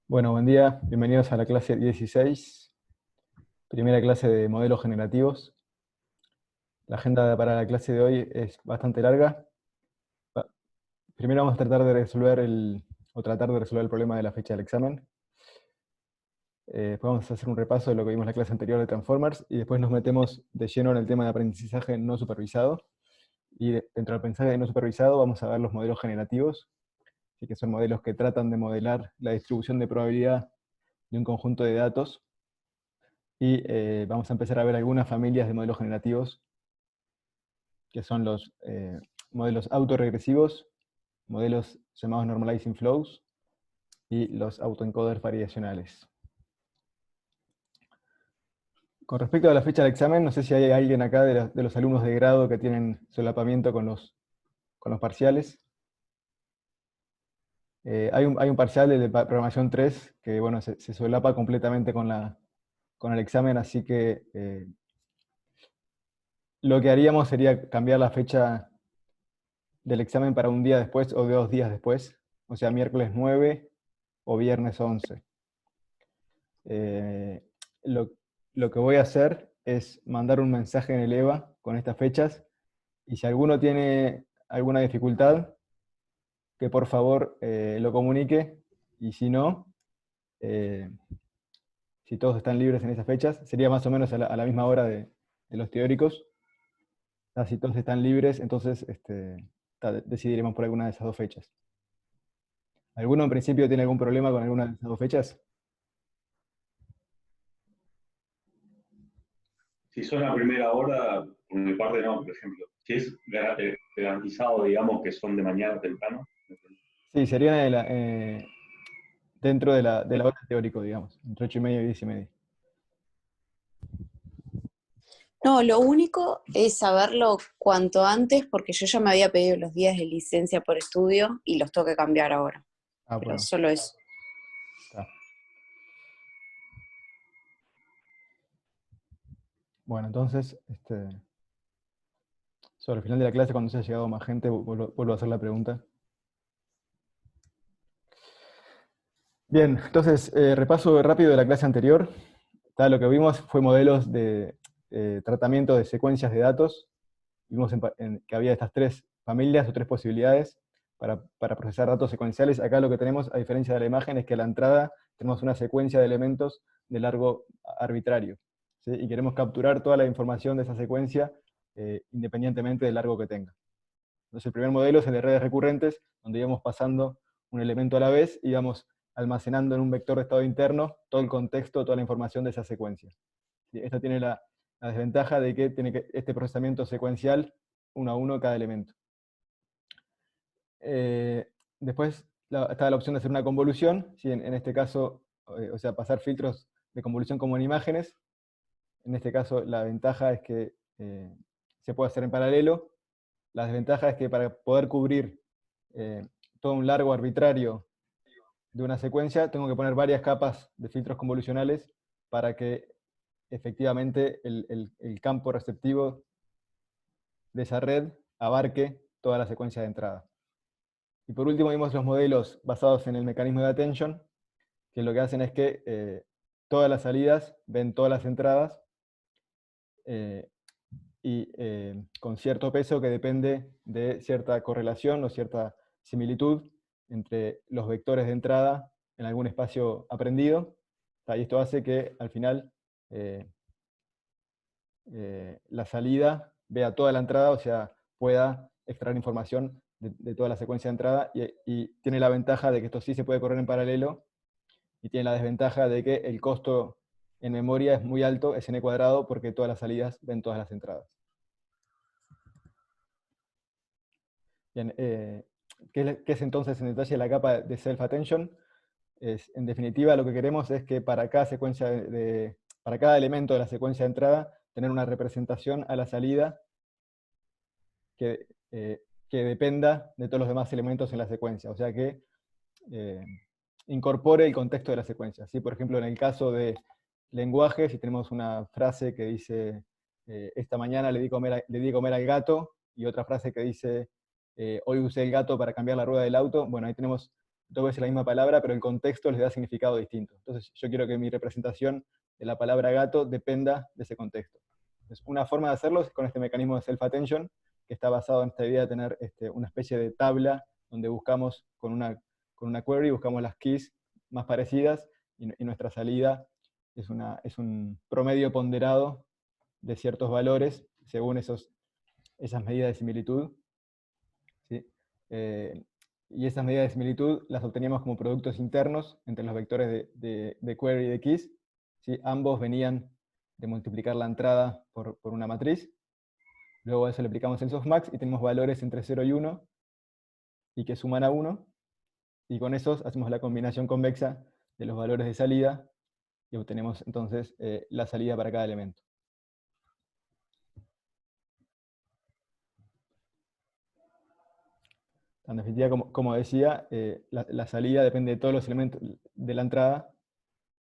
Bueno, buen día, bienvenidos a la clase 16, primera clase de modelos generativos. La agenda para la clase de hoy es bastante larga. Va- Primero vamos a tratar de resolver el problema de la fecha del examen. Después vamos a hacer un repaso de lo que vimos en la clase anterior de Transformers, y después nos metemos de lleno en el tema de aprendizaje no supervisado. Y dentro del aprendizaje no supervisado vamos a ver los modelos generativos, así que son modelos que tratan de modelar la distribución de probabilidad de un conjunto de datos. Y vamos a empezar a ver algunas familias de modelos generativos, que son los modelos autorregresivos, modelos llamados normalizing flows, y los autoencoders variacionales. Con respecto a la fecha del examen, no sé si hay alguien acá de los alumnos de grado que tienen solapamiento con los parciales. Hay un parcial de programación 3 que bueno, se solapa completamente con el examen, así que lo que haríamos sería cambiar la fecha del examen para un día después o de 2 días después, o sea, miércoles 9 o viernes 11. Eh, lo, lo que voy a hacer es mandar un mensaje en el EVA con estas fechas, y si alguno tiene alguna dificultad, que por favor lo comunique, y si no, eh, si todos están libres en esas fechas, sería más o menos a la misma hora de los teóricos. Si todos están libres, entonces decidiremos por alguna de esas dos fechas. ¿Alguno en principio tiene algún problema con alguna de esas dos fechas? Si son a primera hora, por mi parte no, por ejemplo. Si es garantizado, digamos, que son de mañana temprano. Sí, serían dentro de la hora teórico, digamos, entre 8:30 y 10:30. No, lo único es saberlo cuanto antes porque yo ya me había pedido los días de licencia por estudio y los tengo que cambiar ahora. Ah, Pero bueno, solo eso. está. Bueno, entonces, sobre el final de la clase, cuando se haya llegado más gente, vuelvo a hacer la pregunta. Bien, entonces, repaso rápido de la clase anterior. Lo que vimos fue modelos de tratamiento de secuencias de datos. Vimos que había estas tres familias o tres posibilidades para procesar datos secuenciales. Acá lo que tenemos, a diferencia de la imagen, es que a la entrada tenemos una secuencia de elementos de largo arbitrario, ¿sí? Y queremos capturar toda la información de esa secuencia independientemente del largo que tenga. Entonces el primer modelo es el de redes recurrentes, donde íbamos pasando un elemento a la vez y íbamos almacenando en un vector de estado interno todo el contexto, toda la información de esa secuencia. ¿Sí? Esto tiene la desventaja de que tiene este procesamiento secuencial uno a uno cada elemento. Después está la opción de hacer una convolución, ¿sí? En este caso, o sea, pasar filtros de convolución como en imágenes. En este caso la ventaja es que se puede hacer en paralelo. La desventaja es que para poder cubrir eh, todo un largo arbitrario de una secuencia, tengo que poner varias capas de filtros convolucionales para que efectivamente el campo receptivo de esa red abarque toda la secuencia de entrada. Y por último vimos los modelos basados en el mecanismo de attention, que lo que hacen es que todas las salidas ven todas las entradas, y con cierto peso que depende de cierta correlación o cierta similitud entre los vectores de entrada en algún espacio aprendido. Y esto hace que al final eh, la salida vea toda la entrada, o sea, pueda extraer información de toda la secuencia de entrada, y tiene la ventaja de que esto sí se puede correr en paralelo, y tiene la desventaja de que el costo en memoria es muy alto, es n cuadrado, porque todas las salidas ven todas las entradas. Bien, ¿qué es entonces en detalle la capa de self-attention? En definitiva, lo que queremos es que para cada secuencia para cada elemento de la secuencia de entrada, tener una representación a la salida que dependa de todos los demás elementos en la secuencia, o sea que eh, incorpore el contexto de la secuencia, ¿sí? Por ejemplo, en el caso de lenguaje, si tenemos una frase que dice esta mañana le di comer al gato, y otra frase que dice hoy usé el gato para cambiar la rueda del auto, bueno, ahí tenemos dos veces la misma palabra, pero el contexto les da significado distinto. Entonces yo quiero que mi representación de la palabra gato dependa de ese contexto. Entonces, una forma de hacerlo es con este mecanismo de self-attention, que está basado en esta idea de tener una especie de tabla donde buscamos con una query, buscamos las keys más parecidas, y nuestra salida es un promedio ponderado de ciertos valores según esas medidas de similitud, ¿sí? Y esas medidas de similitud las obteníamos como productos internos entre los vectores de query y de keys, ¿sí? Ambos venían de multiplicar la entrada por una matriz. Luego a eso le aplicamos el softmax y tenemos valores entre 0 y 1 y que suman a 1, y con esos hacemos la combinación convexa de los valores de salida y obtenemos entonces la salida para cada elemento. En definitiva, como decía, la salida depende de todos los elementos de la entrada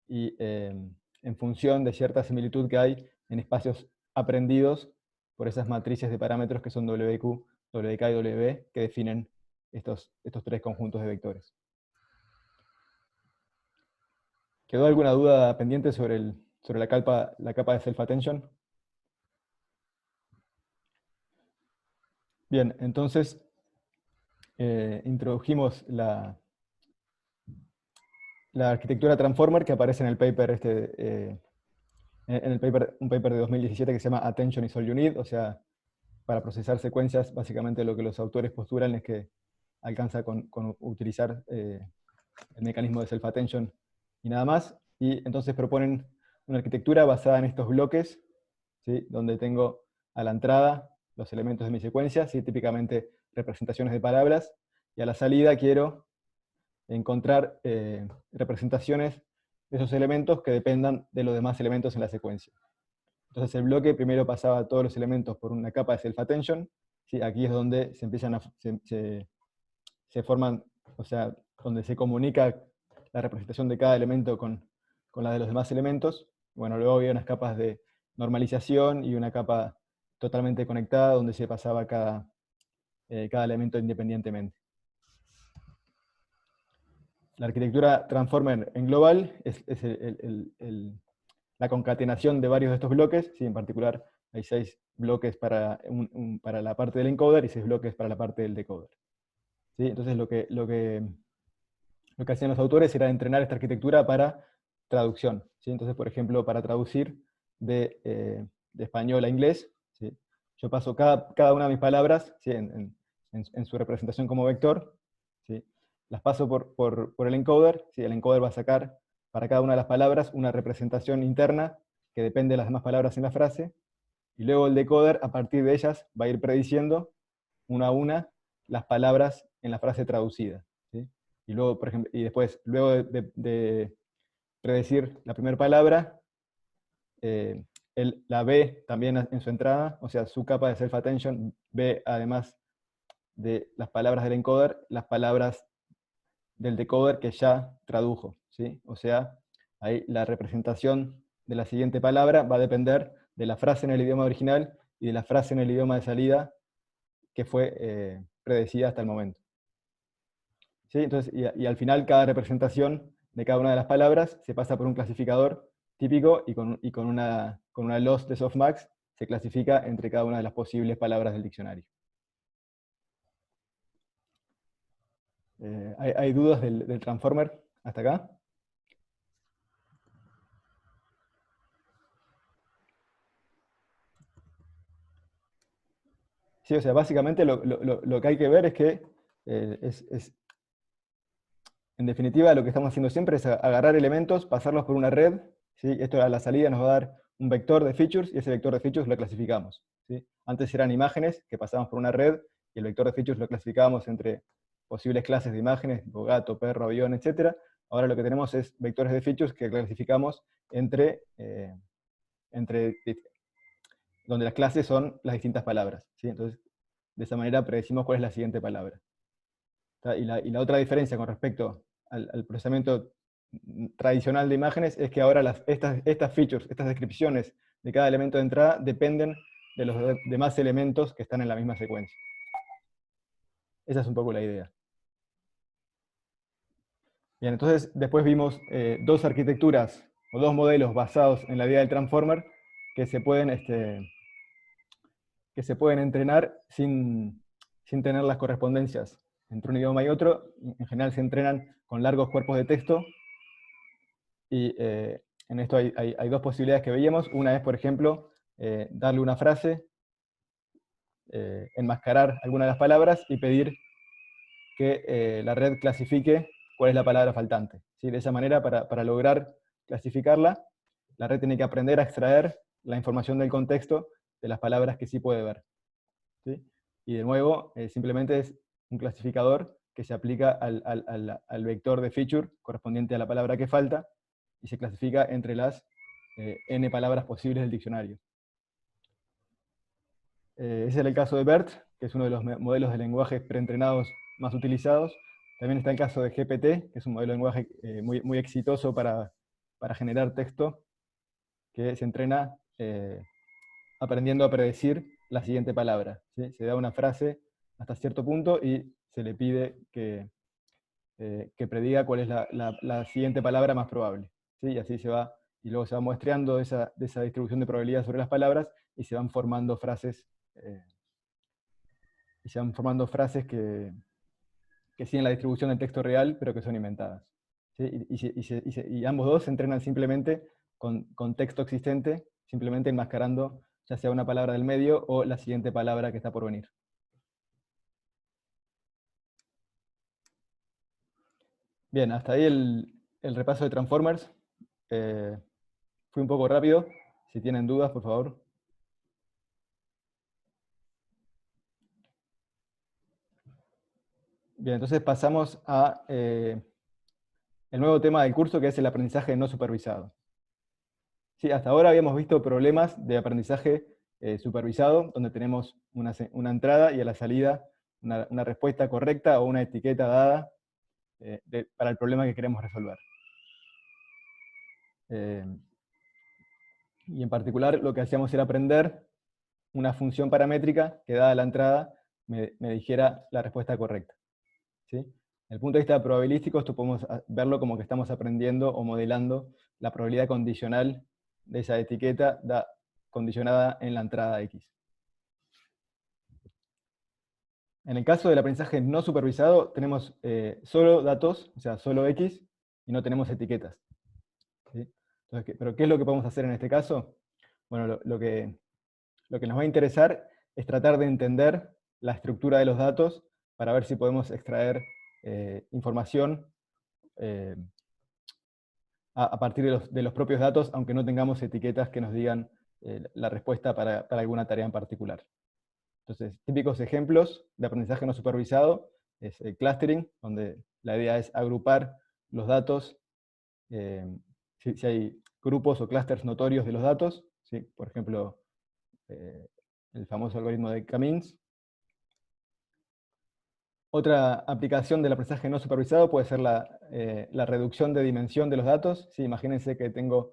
y en función de cierta similitud que hay en espacios aprendidos por esas matrices de parámetros que son WQ, WK y WB, que definen estos tres conjuntos de vectores. ¿Quedó alguna duda pendiente sobre la capa de self-attention? Bien, entonces introdujimos la arquitectura transformer que aparece en el paper un paper de 2017 que se llama Attention is all you need, o sea, para procesar secuencias, básicamente lo que los autores postulan es que alcanza con utilizar el mecanismo de self-attention y nada más, y entonces proponen una arquitectura basada en estos bloques, ¿sí? Donde tengo a la entrada los elementos de mi secuencia, ¿sí? Típicamente representaciones de palabras, y a la salida quiero encontrar representaciones de esos elementos que dependan de los demás elementos en la secuencia. Entonces el bloque primero pasaba todos los elementos por una capa de self-attention, ¿sí? Aquí es donde se forman, o sea, donde se comunica la representación de cada elemento con la de los demás elementos. Bueno, luego había unas capas de normalización y una capa totalmente conectada donde se pasaba cada elemento independientemente. La arquitectura transformer en global es la concatenación de varios de estos bloques, ¿sí? En particular hay 6 bloques para la parte del encoder y 6 bloques para la parte del decoder. ¿Sí? Entonces lo que hacían los autores era entrenar esta arquitectura para traducción, ¿sí? Entonces, por ejemplo, para traducir de español a inglés, ¿sí? Yo paso cada una de mis palabras, ¿sí? en su representación como vector, ¿sí? Las paso por el encoder, ¿sí? El encoder va a sacar para cada una de las palabras una representación interna que depende de las demás palabras en la frase, y luego el decoder, a partir de ellas, va a ir prediciendo una a una las palabras en la frase traducida, ¿sí? Y luego, por ejemplo, luego de predecir la primera palabra, la B también en su entrada, o sea, su capa de self-attention ve, además de las palabras del encoder, las palabras del decoder que ya tradujo, ¿sí? O sea, ahí la representación de la siguiente palabra va a depender de la frase en el idioma original y de la frase en el idioma de salida que fue predecida hasta el momento. ¿Sí? Entonces, y al final cada representación de cada una de las palabras se pasa por un clasificador típico y con una loss de softmax se clasifica entre cada una de las posibles palabras del diccionario. ¿Hay dudas del transformer hasta acá? Sí, o sea, básicamente lo que hay que ver es que en definitiva lo que estamos haciendo siempre es agarrar elementos, pasarlos por una red, ¿sí? Esto a la salida nos va a dar un vector de features y ese vector de features lo clasificamos, ¿sí? Antes eran imágenes que pasábamos por una red y el vector de features lo clasificábamos entre posibles clases de imágenes, tipo gato, perro, avión, etc. Ahora lo que tenemos es vectores de features que clasificamos donde las clases son las distintas palabras, ¿sí? Entonces, de esa manera predecimos cuál es la siguiente palabra. Y la otra diferencia con respecto al procesamiento tradicional de imágenes es que ahora estas features, estas descripciones de cada elemento de entrada dependen de los demás elementos que están en la misma secuencia. Esa es un poco la idea. Bien, entonces después vimos dos arquitecturas o dos modelos basados en la idea del transformer que se pueden entrenar sin tener las correspondencias entre un idioma y otro. En general se entrenan con largos cuerpos de texto, y en esto hay dos posibilidades que veíamos. Una es, por ejemplo, darle una frase, enmascarar alguna de las palabras y pedir que la red clasifique cuál es la palabra faltante. ¿Sí? De esa manera, para lograr clasificarla, la red tiene que aprender a extraer la información del contexto de las palabras que sí puede ver. ¿Sí? Y de nuevo, simplemente es un clasificador que se aplica al vector de feature correspondiente a la palabra que falta, y se clasifica entre las n palabras posibles del diccionario. Ese es el caso de BERT, que es uno de los modelos de lenguajes preentrenados más utilizados. También está el caso de GPT, que es un modelo de lenguaje muy exitoso para generar texto, que se entrena aprendiendo a predecir la siguiente palabra. ¿Sí? Se da una frase hasta cierto punto y se le pide que prediga cuál es la siguiente palabra más probable. ¿Sí? Y así se va, y luego se va muestreando de esa distribución de probabilidad sobre las palabras, y se van formando frases que siguen la distribución del texto real, pero que son inventadas. ¿Sí? Y ambos dos se entrenan simplemente con texto existente, simplemente enmascarando ya sea una palabra del medio o la siguiente palabra que está por venir. Bien, hasta ahí el repaso de Transformers. Fui un poco rápido. Si tienen dudas, por favor. Bien, entonces pasamos a el nuevo tema del curso, que es el aprendizaje no supervisado. Sí, hasta ahora habíamos visto problemas de aprendizaje supervisado, donde tenemos una entrada y a la salida una respuesta correcta o una etiqueta dada para el problema que queremos resolver. Y en particular lo que hacíamos era aprender una función paramétrica que dada la entrada me dijera la respuesta correcta. ¿Sí? Desde el punto de vista probabilístico, esto podemos verlo como que estamos aprendiendo o modelando la probabilidad condicional de esa etiqueta condicionada en la entrada X. En el caso del aprendizaje no supervisado, tenemos solo datos, o sea, solo X, y no tenemos etiquetas. ¿Sí? Entonces, ¿pero qué es lo que podemos hacer en este caso? Bueno, lo que nos va a interesar es tratar de entender la estructura de los datos para ver si podemos extraer información a partir de los propios datos, aunque no tengamos etiquetas que nos digan la respuesta para alguna tarea en particular. Entonces, típicos ejemplos de aprendizaje no supervisado es el clustering, donde la idea es agrupar los datos, si hay grupos o clústeres notorios de los datos, ¿sí? Por ejemplo, el famoso algoritmo de K-means. Otra aplicación del aprendizaje no supervisado puede ser la reducción de dimensión de los datos. ¿Sí? Imagínense que tengo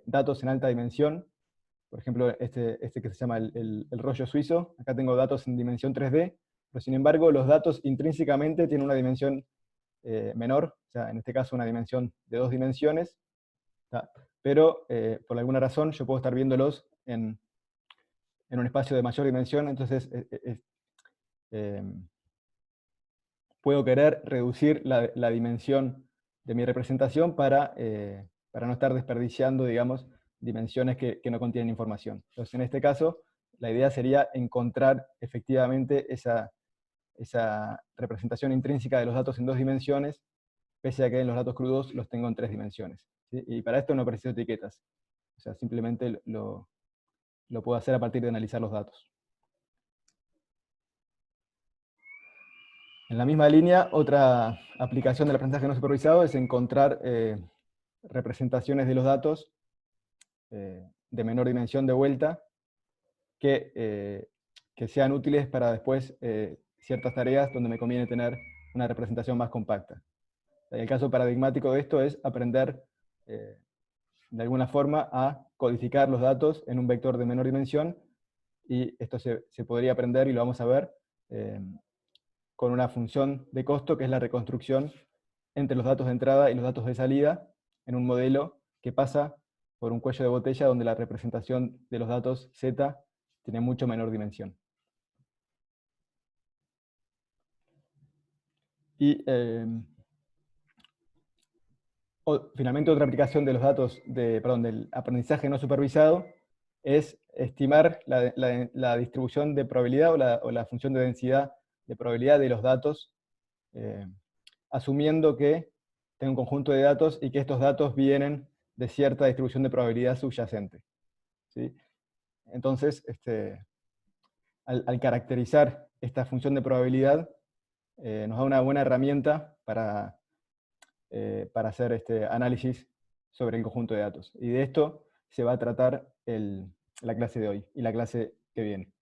datos en alta dimensión, por ejemplo, este que se llama el rollo suizo. Acá tengo datos en dimensión 3D, pero sin embargo los datos intrínsecamente tienen una dimensión menor, o sea, en este caso una dimensión de 2 dimensiones, ¿tá? Pero por alguna razón yo puedo estar viéndolos en un espacio de mayor dimensión, entonces puedo querer reducir la dimensión de mi representación para no estar desperdiciando, digamos, dimensiones que no contienen información. Entonces, en este caso, la idea sería encontrar efectivamente esa representación intrínseca de los datos en 2 dimensiones, pese a que en los datos crudos los tengo en 3 dimensiones. ¿Sí? Y para esto no preciso etiquetas. O sea, simplemente lo puedo hacer a partir de analizar los datos. En la misma línea, otra aplicación del aprendizaje no supervisado es encontrar representaciones de los datos de menor dimensión de vuelta que sean útiles para después ciertas tareas donde me conviene tener una representación más compacta. El caso paradigmático de esto es aprender de alguna forma a codificar los datos en un vector de menor dimensión, y esto se podría aprender, y lo vamos a ver, con una función de costo que es la reconstrucción entre los datos de entrada y los datos de salida en un modelo que pasa por un cuello de botella donde la representación de los datos Z tiene mucho menor dimensión. Y finalmente otra aplicación de los datos del aprendizaje no supervisado es estimar la distribución de probabilidad o la función de densidad de probabilidad de los datos, asumiendo que tengo un conjunto de datos y que estos datos vienen de cierta distribución de probabilidad subyacente, ¿sí? Entonces, al caracterizar esta función de probabilidad, nos da una buena herramienta para hacer análisis sobre el conjunto de datos. Y de esto se va a tratar la clase de hoy y la clase que viene.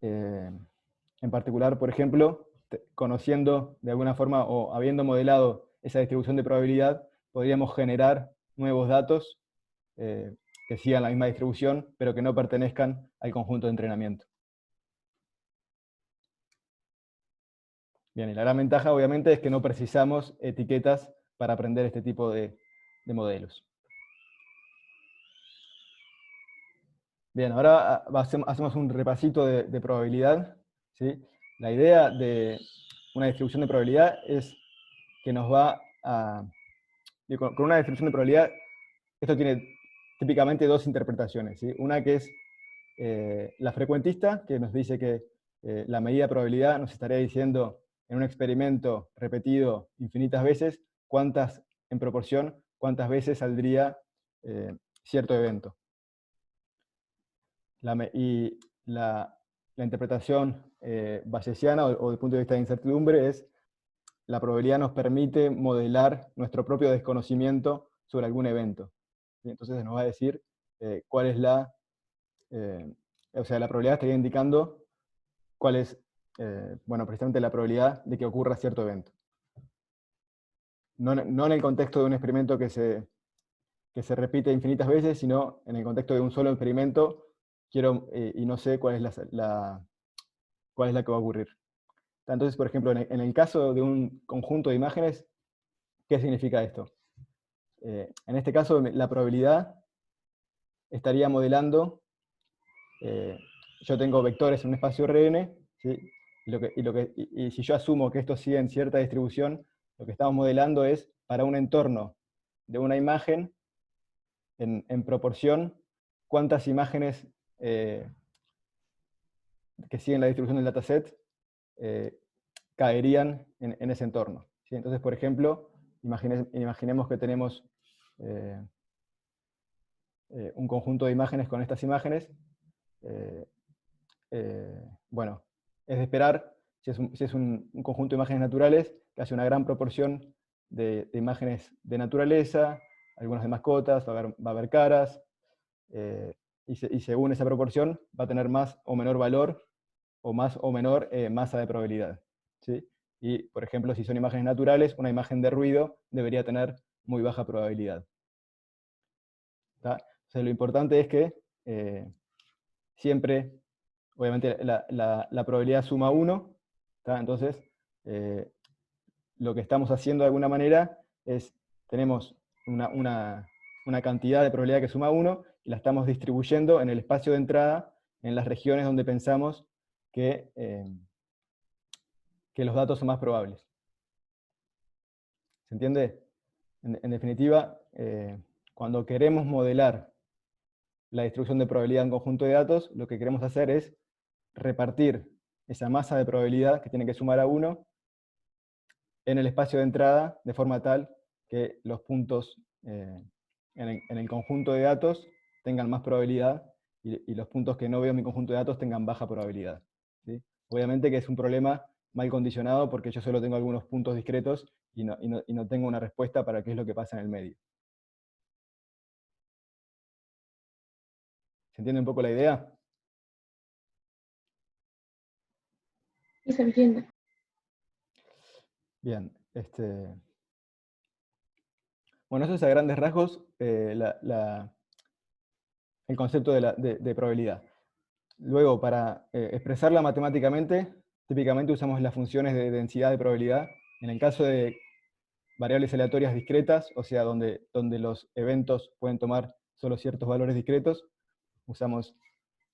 En particular, por ejemplo, conociendo de alguna forma o habiendo modelado esa distribución de probabilidad, podríamos generar nuevos datos que sigan la misma distribución, pero que no pertenezcan al conjunto de entrenamiento. Bien, y la gran ventaja obviamente es que no precisamos etiquetas para aprender este tipo de modelos. Bien, ahora hacemos un repasito de probabilidad, ¿sí? La idea de una distribución de probabilidad es que nos va a... Con una distribución de probabilidad, esto tiene típicamente dos interpretaciones, ¿sí? Una que es la frecuentista, que nos dice que la medida de probabilidad nos estaría diciendo en un experimento repetido infinitas veces, en proporción, cuántas veces saldría cierto evento. La interpretación bayesiana o desde el punto de vista de incertidumbre es la probabilidad nos permite modelar nuestro propio desconocimiento sobre algún evento. ¿Sí? Entonces nos va a decir cuál es o sea, la probabilidad estaría indicando cuál es, bueno, precisamente la probabilidad de que ocurra cierto evento. No en el contexto de un experimento que se repite infinitas veces, sino en el contexto de un solo experimento, y no sé cuál es la que va a ocurrir. Entonces, por ejemplo, en el caso de un conjunto de imágenes, ¿qué significa esto? En este caso, la probabilidad estaría modelando, yo tengo vectores en un espacio Rn, ¿sí? Y si yo asumo que estos siguen cierta distribución, lo que estamos modelando es para un entorno de una imagen, en proporción, cuántas imágenes que siguen la distribución del dataset caerían en ese entorno, ¿sí? Entonces, por ejemplo, imaginemos que tenemos un conjunto de imágenes con estas imágenes. Bueno, es de esperar, si es un conjunto de imágenes naturales, que hace una gran proporción de imágenes de naturaleza, algunas de mascotas, va a haber caras, y según esa proporción va a tener más o menor valor, o más o menor masa de probabilidad, ¿sí? Y, por ejemplo, si son imágenes naturales, una imagen de ruido debería tener muy baja probabilidad. ¿Tá? O sea, lo importante es que siempre, obviamente, la probabilidad suma 1, ¿tá? Entonces, lo que estamos haciendo de alguna manera es, tenemos una cantidad de probabilidad que suma 1, y la estamos distribuyendo en el espacio de entrada, en las regiones donde pensamos que los datos son más probables. ¿Se entiende? En definitiva, cuando queremos modelar la distribución de probabilidad en conjunto de datos, lo que queremos hacer es repartir esa masa de probabilidad que tiene que sumar a 1 en el espacio de entrada, de forma tal que los puntos en el conjunto de datos tengan más probabilidad, y los puntos que no veo en mi conjunto de datos tengan baja probabilidad, ¿sí? Obviamente que es un problema mal condicionado, porque yo solo tengo algunos puntos discretos y no tengo una respuesta para qué es lo que pasa en el medio. ¿Se entiende un poco la idea? Sí, se entiende. Bien, bueno, eso es a grandes rasgos el concepto de probabilidad. Luego, para expresarla matemáticamente, típicamente usamos las funciones de densidad de probabilidad. En el caso de variables aleatorias discretas, o sea, donde los eventos pueden tomar solo ciertos valores discretos, usamos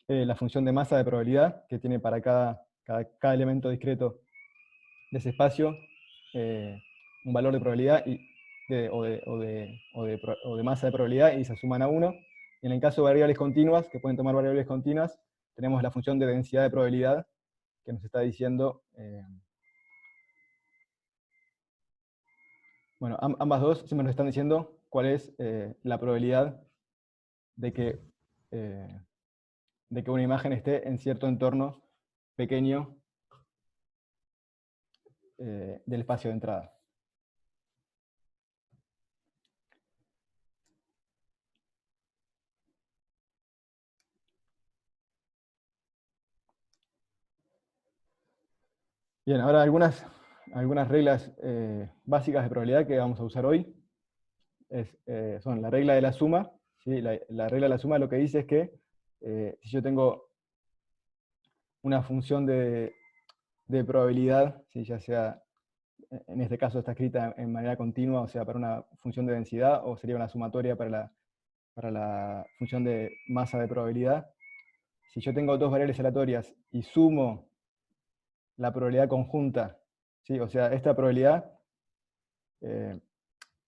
la función de masa de probabilidad, que tiene para cada elemento discreto de ese espacio un valor de probabilidad o de masa de probabilidad, y se suman a 1. Y en el caso de variables continuas, que pueden tomar variables continuas, tenemos la función de densidad de probabilidad, que nos está diciendo... bueno, ambas dos siempre nos están diciendo cuál es la probabilidad de que una imagen esté en cierto entorno pequeño del espacio de entrada. Bien, ahora algunas reglas básicas de probabilidad que vamos a usar hoy son la regla de la suma. ¿Sí? La regla de la suma lo que dice es que si yo tengo una función de probabilidad, ¿sí? Ya sea, en este caso está escrita en manera continua, o sea, para una función de densidad, o sería una sumatoria para la función de masa de probabilidad. Si yo tengo dos variables aleatorias y sumo la probabilidad conjunta, ¿sí? O sea, esta probabilidad,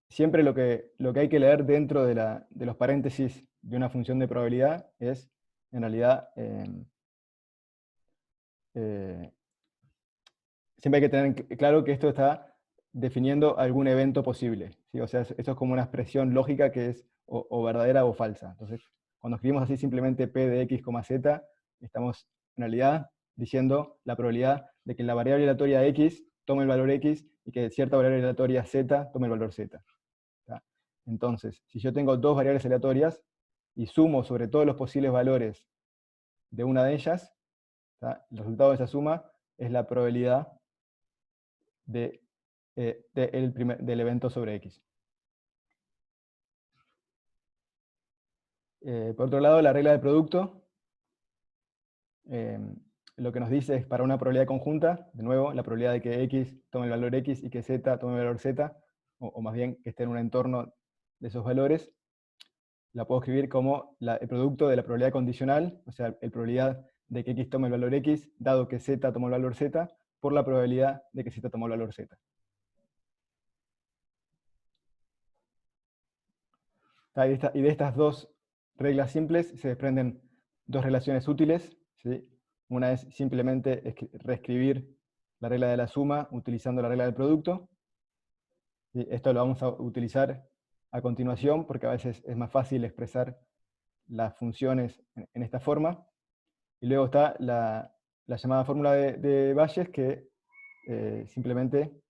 siempre lo que hay que leer dentro de los paréntesis de una función de probabilidad es, en realidad, siempre hay que tener claro que esto está definiendo algún evento posible, ¿sí? O sea, esto es como una expresión lógica que es o verdadera o falsa. Entonces, cuando escribimos así simplemente p de x, z, estamos en realidad diciendo la probabilidad de que la variable aleatoria x tome el valor x y que cierta variable aleatoria z tome el valor z. ¿Tá? Entonces, si yo tengo dos variables aleatorias y sumo sobre todos los posibles valores de una de ellas, ¿tá? El resultado de esa suma es la probabilidad del evento sobre x. Por otro lado, la regla de producto lo que nos dice es para una probabilidad conjunta, de nuevo, la probabilidad de que x tome el valor x y que z tome el valor z, o más bien que esté en un entorno de esos valores, la puedo escribir como el producto de la probabilidad condicional, o sea, la probabilidad de que x tome el valor x, dado que z tomó el valor z, por la probabilidad de que z tomó el valor z. Y de estas dos reglas simples se desprenden dos relaciones útiles, ¿sí? Una es simplemente reescribir la regla de la suma utilizando la regla del producto. ¿Sí? Esto lo vamos a utilizar a continuación porque a veces es más fácil expresar las funciones en esta forma. Y luego está la llamada fórmula de Bayes, que simplemente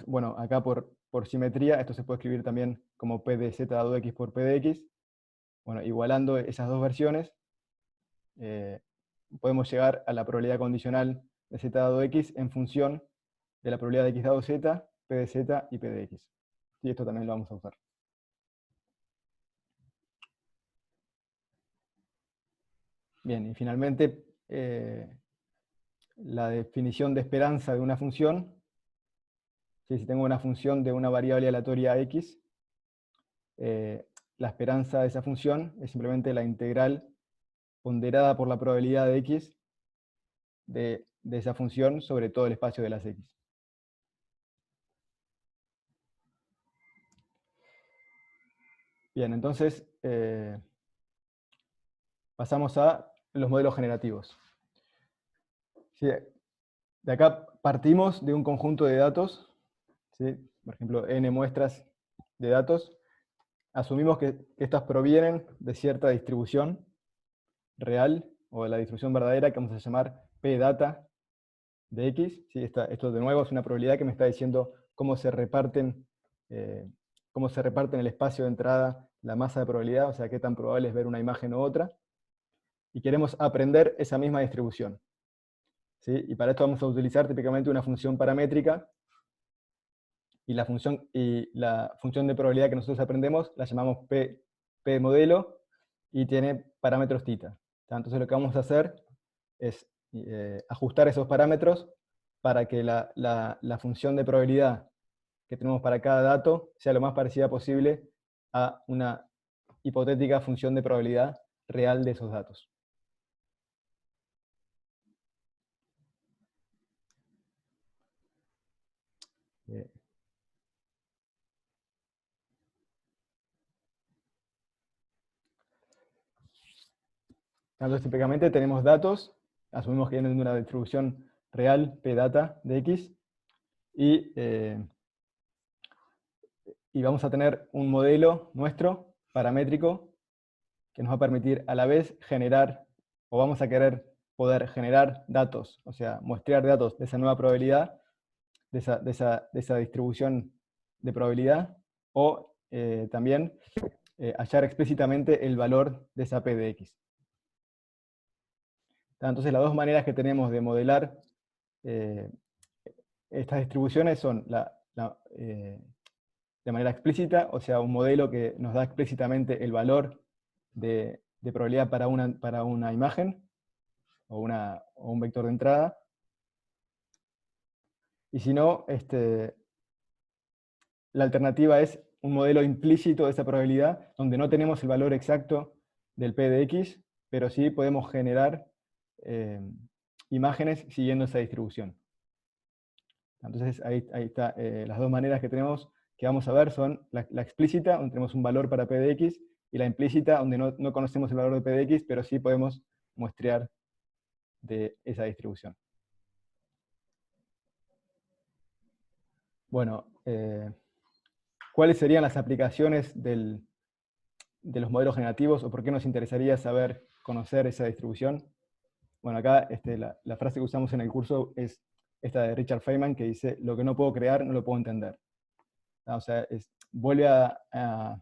bueno, acá por simetría, esto se puede escribir también como p de z dado x por p de x. Bueno, igualando esas dos versiones, podemos llegar a la probabilidad condicional de z dado x en función de la probabilidad de x dado z, p de z y p de x. Y esto también lo vamos a usar. Bien, y finalmente, la definición de esperanza de una función. ¿Sí? Si tengo una función de una variable aleatoria x, la esperanza de esa función es simplemente la integral ponderada por la probabilidad de x de esa función sobre todo el espacio de las x. Bien, entonces pasamos a los modelos generativos. ¿Sí? De acá partimos de un conjunto de datos, ¿sí? Por ejemplo, n muestras de datos. Asumimos que estas provienen de cierta distribución real, o de la distribución verdadera, que vamos a llamar p data de x. ¿Sí? Esto de nuevo es una probabilidad que me está diciendo cómo se reparten el espacio de entrada, la masa de probabilidad, o sea, qué tan probable es ver una imagen u otra. Y queremos aprender esa misma distribución. ¿Sí? Y para esto vamos a utilizar típicamente una función paramétrica, y la función de probabilidad que nosotros aprendemos la llamamos p de modelo, y tiene parámetros θ. Entonces lo que vamos a hacer es ajustar esos parámetros para que la función de probabilidad que tenemos para cada dato sea lo más parecida posible a una hipotética función de probabilidad real de esos datos. Entonces, típicamente tenemos datos, asumimos que vienen de una distribución real, p data de x, y vamos a tener un modelo nuestro, paramétrico, que nos va a permitir a la vez generar, o vamos a querer poder generar datos, o sea, muestrear datos de esa nueva probabilidad, de esa distribución de probabilidad, o también hallar explícitamente el valor de esa p de x. Entonces, las dos maneras que tenemos de modelar estas distribuciones son de manera explícita, o sea, un modelo que nos da explícitamente el valor de probabilidad para una imagen o un vector de entrada. Y si no, la alternativa es un modelo implícito de esa probabilidad, donde no tenemos el valor exacto del p de x, pero sí podemos generar imágenes siguiendo esa distribución. Entonces ahí está, las dos maneras que tenemos que vamos a ver son la explícita, donde tenemos un valor para p de x, y la implícita, donde no conocemos el valor de p de x, pero sí podemos muestrear de esa distribución. Bueno, ¿cuáles serían las aplicaciones de los modelos generativos, o por qué nos interesaría conocer esa distribución? Bueno, acá la frase que usamos en el curso es esta de Richard Feynman, que dice: lo que no puedo crear, no lo puedo entender. O sea, vuelve a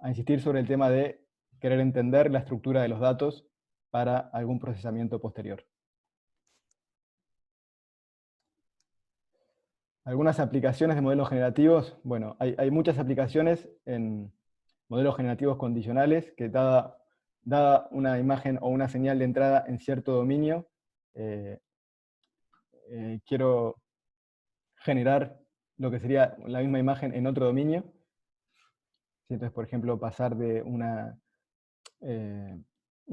insistir sobre el tema de querer entender la estructura de los datos para algún procesamiento posterior. Algunas aplicaciones de modelos generativos. Bueno, hay muchas aplicaciones en modelos generativos condicionales que dada una imagen o una señal de entrada en cierto dominio, quiero generar lo que sería la misma imagen en otro dominio. Entonces, por ejemplo, pasar de un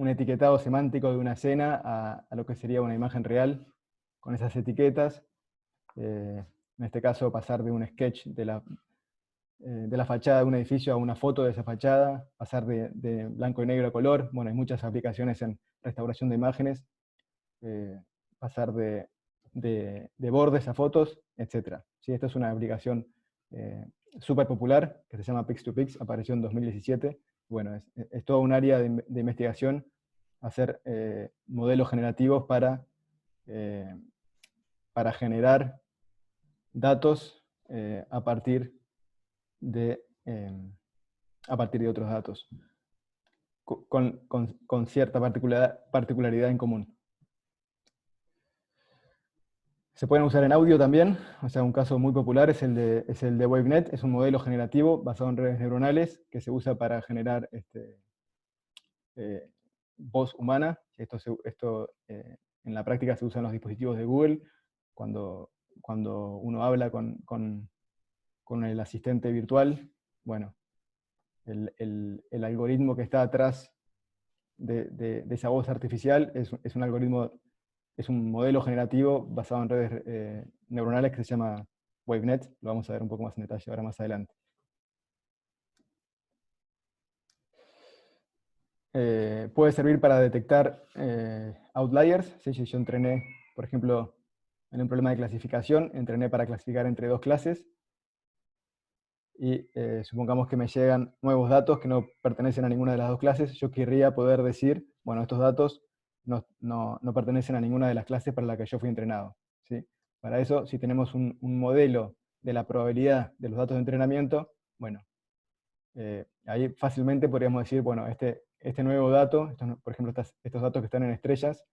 etiquetado semántico de una escena a lo que sería una imagen real con esas etiquetas. En este caso, pasar de un sketch de la fachada de un edificio a una foto de esa fachada, pasar de blanco y negro a color. Bueno, hay muchas aplicaciones en restauración de imágenes, pasar de bordes a fotos, etc. ¿Sí? Esta es una aplicación súper popular que se llama Pix2Pix, apareció en 2017. Bueno, es todo un área de investigación, hacer modelos generativos para generar datos a partir de otros datos, con cierta particularidad en común. Se pueden usar en audio también, o sea, un caso muy popular es el de WaveNet, es un modelo generativo basado en redes neuronales que se usa para generar voz humana. Esto en la práctica se usa en los dispositivos de Google, cuando uno habla con el asistente virtual. Bueno, el algoritmo que está atrás de esa voz artificial es un algoritmo, es un modelo generativo basado en redes neuronales que se llama WaveNet. Lo vamos a ver un poco más en detalle ahora más adelante. Puede servir para detectar outliers. Si yo entrené, por ejemplo, en un problema de clasificación, entrené para clasificar entre dos clases, y supongamos que me llegan nuevos datos que no pertenecen a ninguna de las dos clases, yo querría poder decir, bueno, estos datos no pertenecen a ninguna de las clases para la que yo fui entrenado, ¿sí? Para eso, si tenemos un modelo de la probabilidad de los datos de entrenamiento, bueno, ahí fácilmente podríamos decir, bueno, este nuevo dato, por ejemplo, estos datos que están en estrellas,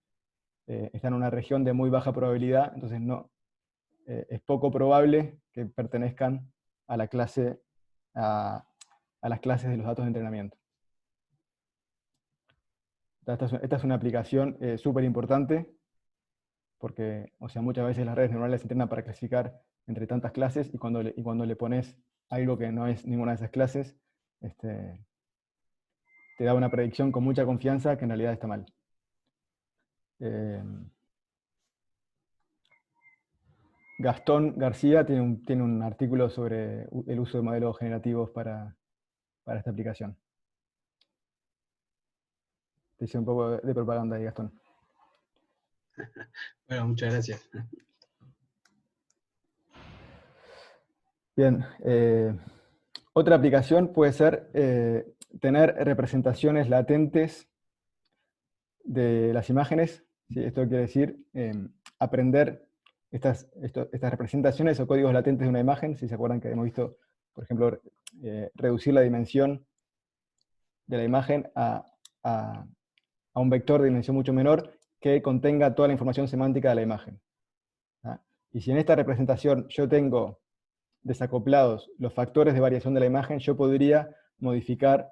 están en una región de muy baja probabilidad, entonces es poco probable que pertenezcan a la clase, a las clases de los datos de entrenamiento. Esta es una aplicación súper importante, porque, o sea, muchas veces las redes neuronales se entrenan para clasificar entre tantas clases, y cuando le pones algo que no es ninguna de esas clases, te da una predicción con mucha confianza que en realidad está mal. Gastón García tiene un artículo sobre el uso de modelos generativos para esta aplicación. Te hice un poco de propaganda ahí, Gastón. Bueno, muchas gracias. Bien. Otra aplicación puede ser tener representaciones latentes de las imágenes. ¿Sí? Esto quiere decir aprender estas representaciones o códigos latentes de una imagen. Si se acuerdan que hemos visto, por ejemplo, reducir la dimensión de la imagen a un vector de dimensión mucho menor que contenga toda la información semántica de la imagen. ¿Ah? Y si en esta representación yo tengo desacoplados los factores de variación de la imagen, yo podría modificar,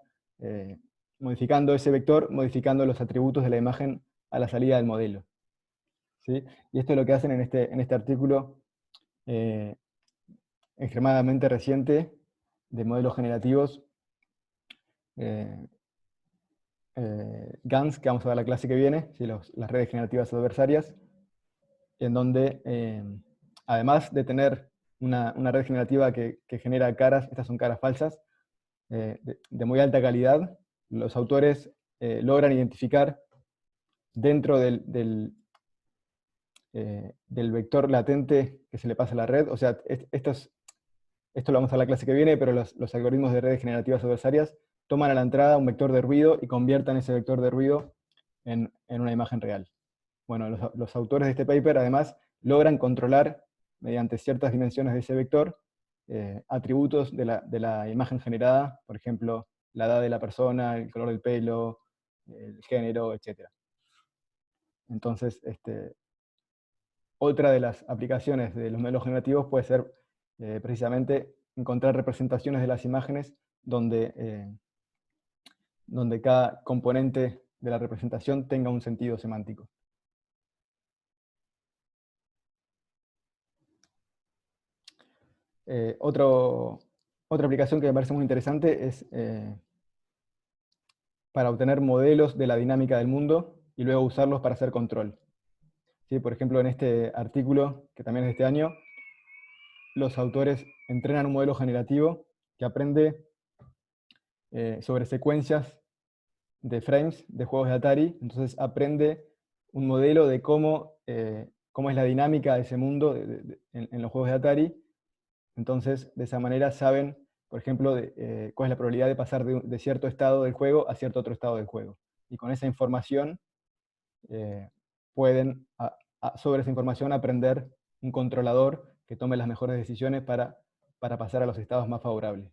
modificando ese vector, modificando los atributos de la imagen a la salida del modelo. ¿Sí? Y esto es lo que hacen en este artículo extremadamente reciente de modelos generativos, GANs, que vamos a ver la clase que viene, ¿sí? Las redes generativas adversarias, en donde, además de tener una red generativa que genera caras, estas son caras falsas, de muy alta calidad, los autores logran identificar dentro del vector latente que se le pasa a la red. O sea, esto lo vamos a ver la clase que viene, pero los algoritmos de redes generativas adversarias toman a la entrada un vector de ruido y conviertan ese vector de ruido en una imagen real. Bueno, los autores de este paper además logran controlar, mediante ciertas dimensiones de ese vector, atributos de la imagen generada, por ejemplo, la edad de la persona, el color del pelo, el género, etc. Entonces, otra de las aplicaciones de los modelos generativos puede ser precisamente encontrar representaciones de las imágenes donde cada componente de la representación tenga un sentido semántico. Otra aplicación que me parece muy interesante es para obtener modelos de la dinámica del mundo y luego usarlos para hacer control. ¿Sí? Por ejemplo, en este artículo, que también es de este año, los autores entrenan un modelo generativo que aprende sobre secuencias de frames de juegos de Atari. Entonces aprende un modelo de cómo es la dinámica de ese mundo en los juegos de Atari. Entonces, de esa manera saben, por ejemplo, cuál es la probabilidad de pasar de cierto estado del juego a cierto otro estado del juego. Y con esa información pueden, sobre esa información, aprender un controlador que tome las mejores decisiones para pasar a los estados más favorables.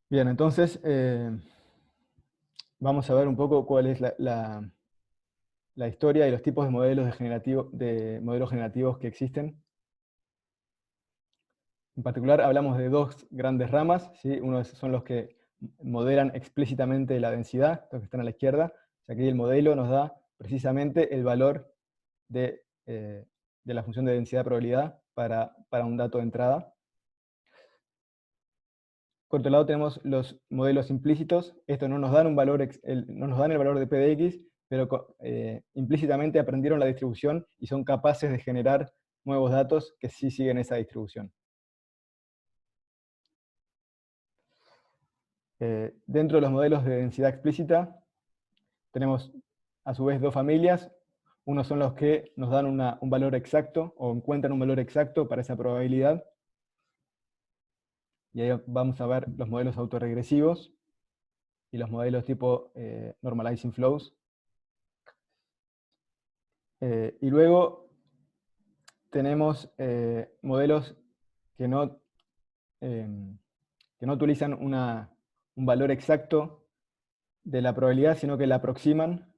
Bien, entonces vamos a ver un poco cuál es la historia y los tipos de modelos generativos que existen. En particular hablamos de dos grandes ramas, ¿sí? Uno son los que modelan explícitamente la densidad, los que están a la izquierda. O sea, aquí el modelo nos da precisamente el valor de la función de densidad probabilidad para un dato de entrada. Por otro lado tenemos los modelos implícitos. Estos no nos dan un valor, no nos dan el valor de p de x, pero implícitamente aprendieron la distribución y son capaces de generar nuevos datos que sí siguen esa distribución. Dentro de los modelos de densidad explícita tenemos a su vez dos familias. Unos son los que nos dan un valor exacto o encuentran un valor exacto para esa probabilidad. Y ahí vamos a ver los modelos autorregresivos y los modelos tipo normalizing flows. Y luego tenemos modelos que no utilizan un valor exacto de la probabilidad, sino que la aproximan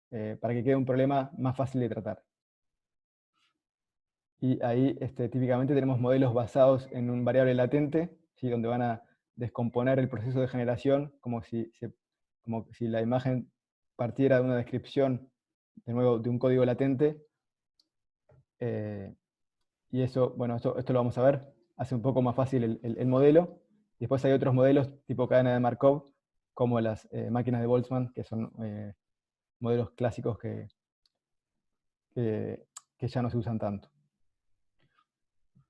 para que quede un problema más fácil de tratar. Y ahí típicamente tenemos modelos basados en un variable latente, ¿sí? Donde van a descomponer el proceso de generación como si la imagen partiera de una descripción, de nuevo, de un código latente. Y eso, bueno, esto lo vamos a ver, hace un poco más fácil el modelo. Después hay otros modelos tipo cadena de Markov, como las máquinas de Boltzmann, que son modelos clásicos que ya no se usan tanto.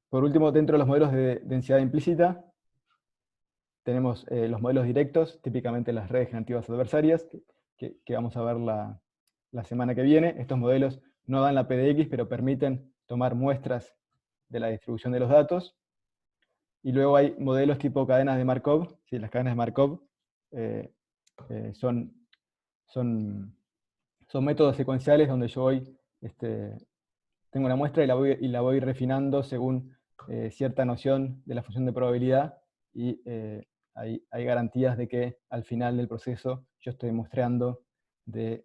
Por último, dentro de los modelos de densidad implícita, tenemos los modelos directos, típicamente las redes generativas adversarias, que vamos a ver la semana que viene. Estos modelos no dan la PDX, pero permiten tomar muestras de la distribución de los datos. Y luego hay modelos tipo cadenas de Markov. ¿Sí? Las cadenas de Markov son métodos secuenciales donde yo tengo una muestra y la voy refinando según cierta noción de la función de probabilidad, y hay garantías de que al final del proceso yo estoy mostrando de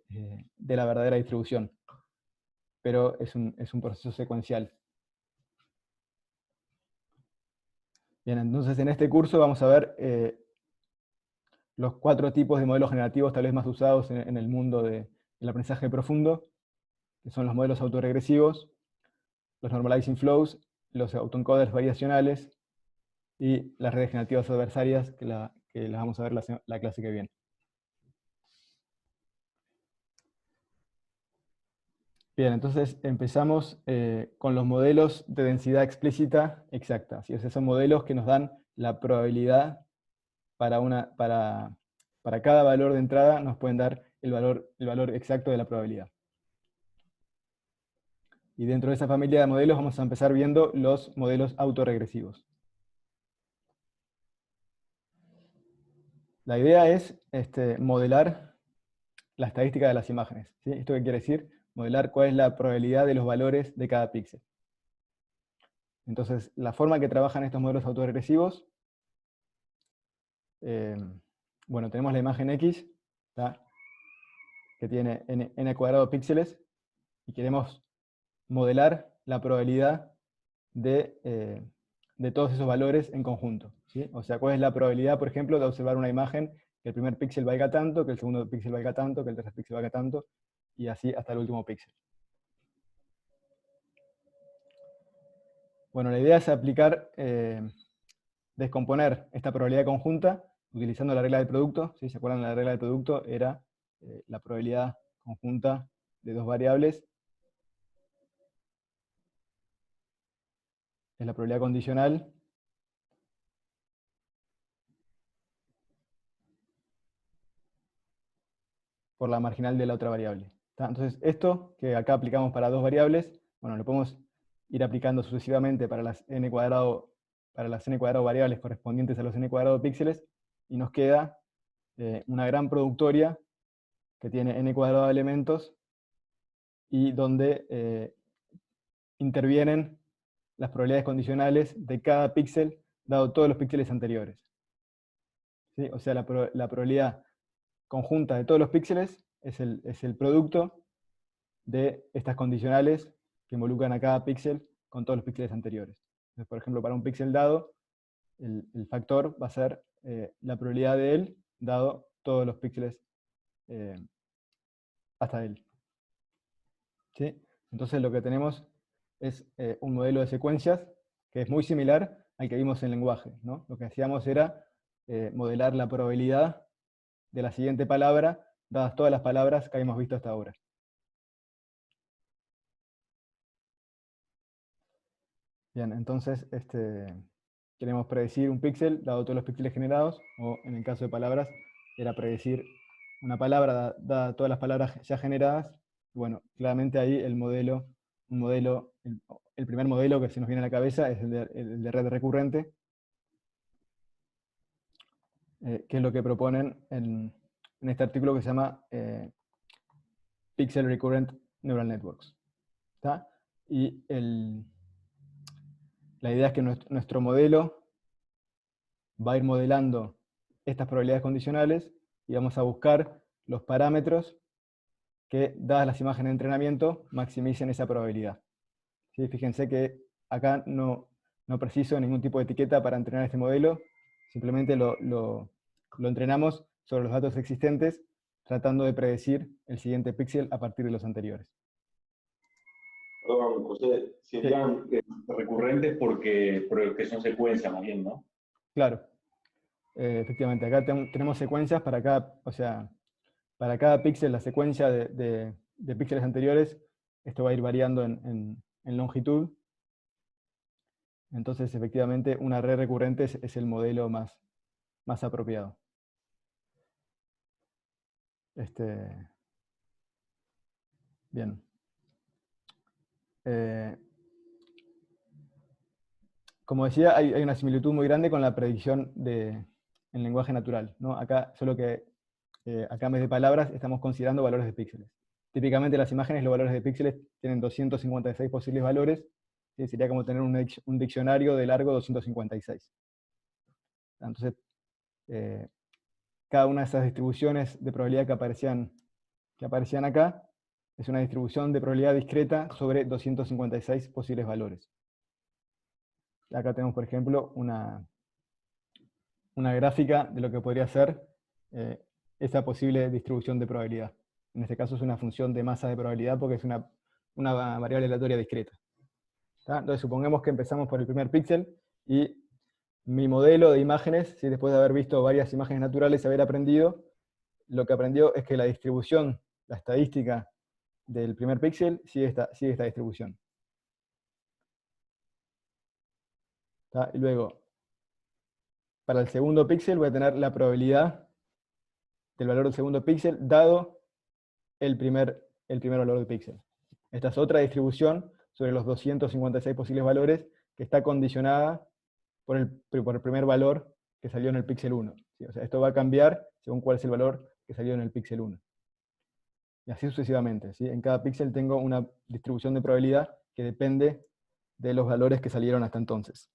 la verdadera distribución. Pero es un proceso secuencial. Bien, entonces en este curso vamos a ver los 4 tipos de modelos generativos tal vez más usados en el mundo del aprendizaje profundo, que son los modelos autorregresivos, los normalizing flows, los autoencoders variacionales y las redes generativas adversarias, que las vamos a ver la clase que viene. Bien, entonces empezamos con los modelos de densidad explícita exacta. ¿Sí? O sea, son modelos que nos dan la probabilidad para cada valor de entrada, nos pueden dar el valor exacto de la probabilidad. Y dentro de esa familia de modelos vamos a empezar viendo los modelos autorregresivos. La idea es modelar la estadística de las imágenes. ¿Sí? ¿Esto qué quiere decir? Modelar cuál es la probabilidad de los valores de cada píxel. Entonces, la forma que trabajan estos modelos autorregresivos, bueno, tenemos la imagen X, ¿tá? Que tiene n cuadrado píxeles, y queremos modelar la probabilidad de todos esos valores en conjunto. ¿Sí? O sea, cuál es la probabilidad, por ejemplo, de observar una imagen que el primer píxel valga tanto, que el segundo píxel valga tanto, que el tercer píxel valga tanto, y así hasta el último píxel. Bueno, la idea es descomponer esta probabilidad conjunta utilizando la regla del producto. ¿Sí? ¿Se acuerdan? La regla del producto era la probabilidad conjunta de dos variables. Es la probabilidad condicional por la marginal de la otra variable. ¿Tá? Entonces, esto que acá aplicamos para dos variables, bueno, lo podemos ir aplicando sucesivamente para las n cuadrado variables correspondientes a los n cuadrado píxeles, y nos queda una gran productoria que tiene n cuadrado de elementos, y donde intervienen las probabilidades condicionales de cada píxel, dado todos los píxeles anteriores. ¿Sí? O sea, la probabilidad conjunta de todos los píxeles es el producto de estas condicionales que involucran a cada píxel con todos los píxeles anteriores. Entonces, por ejemplo, para un píxel dado, el factor va a ser la probabilidad de él, dado todos los píxeles hasta él. ¿Sí? Entonces lo que tenemos es un modelo de secuencias que es muy similar al que vimos en lenguaje, ¿no? Lo que hacíamos era modelar la probabilidad de la siguiente palabra, dadas todas las palabras que habíamos visto hasta ahora. Bien, entonces queremos predecir un píxel, dado todos los píxeles generados, o en el caso de palabras, era predecir una palabra, dada todas las palabras ya generadas. Bueno, claramente ahí el primer modelo que se nos viene a la cabeza es el de red recurrente, que es lo que proponen en este artículo que se llama Pixel Recurrent Neural Networks. ¿Tá? Y la idea es que nuestro modelo va a ir modelando estas probabilidades condicionales, y vamos a buscar los parámetros que, dadas las imágenes de entrenamiento, maximicen esa probabilidad. ¿Sí? Fíjense que acá no preciso ningún tipo de etiqueta para entrenar este modelo, simplemente lo entrenamos sobre los datos existentes, tratando de predecir el siguiente píxel a partir de los anteriores. Perdón, José, serían recurrentes porque son secuencias más bien, ¿no? Claro. Efectivamente, acá tenemos secuencias para cada, o sea, para cada píxel, la secuencia de píxeles anteriores, esto va a ir variando en longitud. Entonces, efectivamente, una red recurrente es el modelo más apropiado. Bien. Como decía, hay una similitud muy grande con la predicción en lenguaje natural, ¿no? Acá, solo que acá en vez de palabras estamos considerando valores de píxeles. Típicamente las imágenes, los valores de píxeles tienen 256 posibles valores, ¿sí? Sería como tener un diccionario de largo 256. Entonces, cada una de esas distribuciones de probabilidad que aparecían acá es una distribución de probabilidad discreta sobre 256 posibles valores. Acá tenemos, por ejemplo, una gráfica de lo que podría ser esa posible distribución de probabilidad. En este caso es una función de masa de probabilidad porque es una variable aleatoria discreta. ¿Tá? Entonces supongamos que empezamos por el primer píxel y mi modelo de imágenes, ¿sí? Después de haber visto varias imágenes naturales y haber aprendido, lo que aprendió es que la distribución, la estadística del primer píxel sigue esta distribución. ¿Tá? Y luego, para el segundo píxel voy a tener la probabilidad del valor del segundo píxel dado el primer valor del píxel. Esta es otra distribución sobre los 256 posibles valores que está condicionada por el primer valor que salió en el píxel 1. ¿Sí? O sea, esto va a cambiar según cuál es el valor que salió en el píxel 1. Y así sucesivamente. ¿Sí? En cada píxel tengo una distribución de probabilidad que depende de los valores que salieron hasta entonces.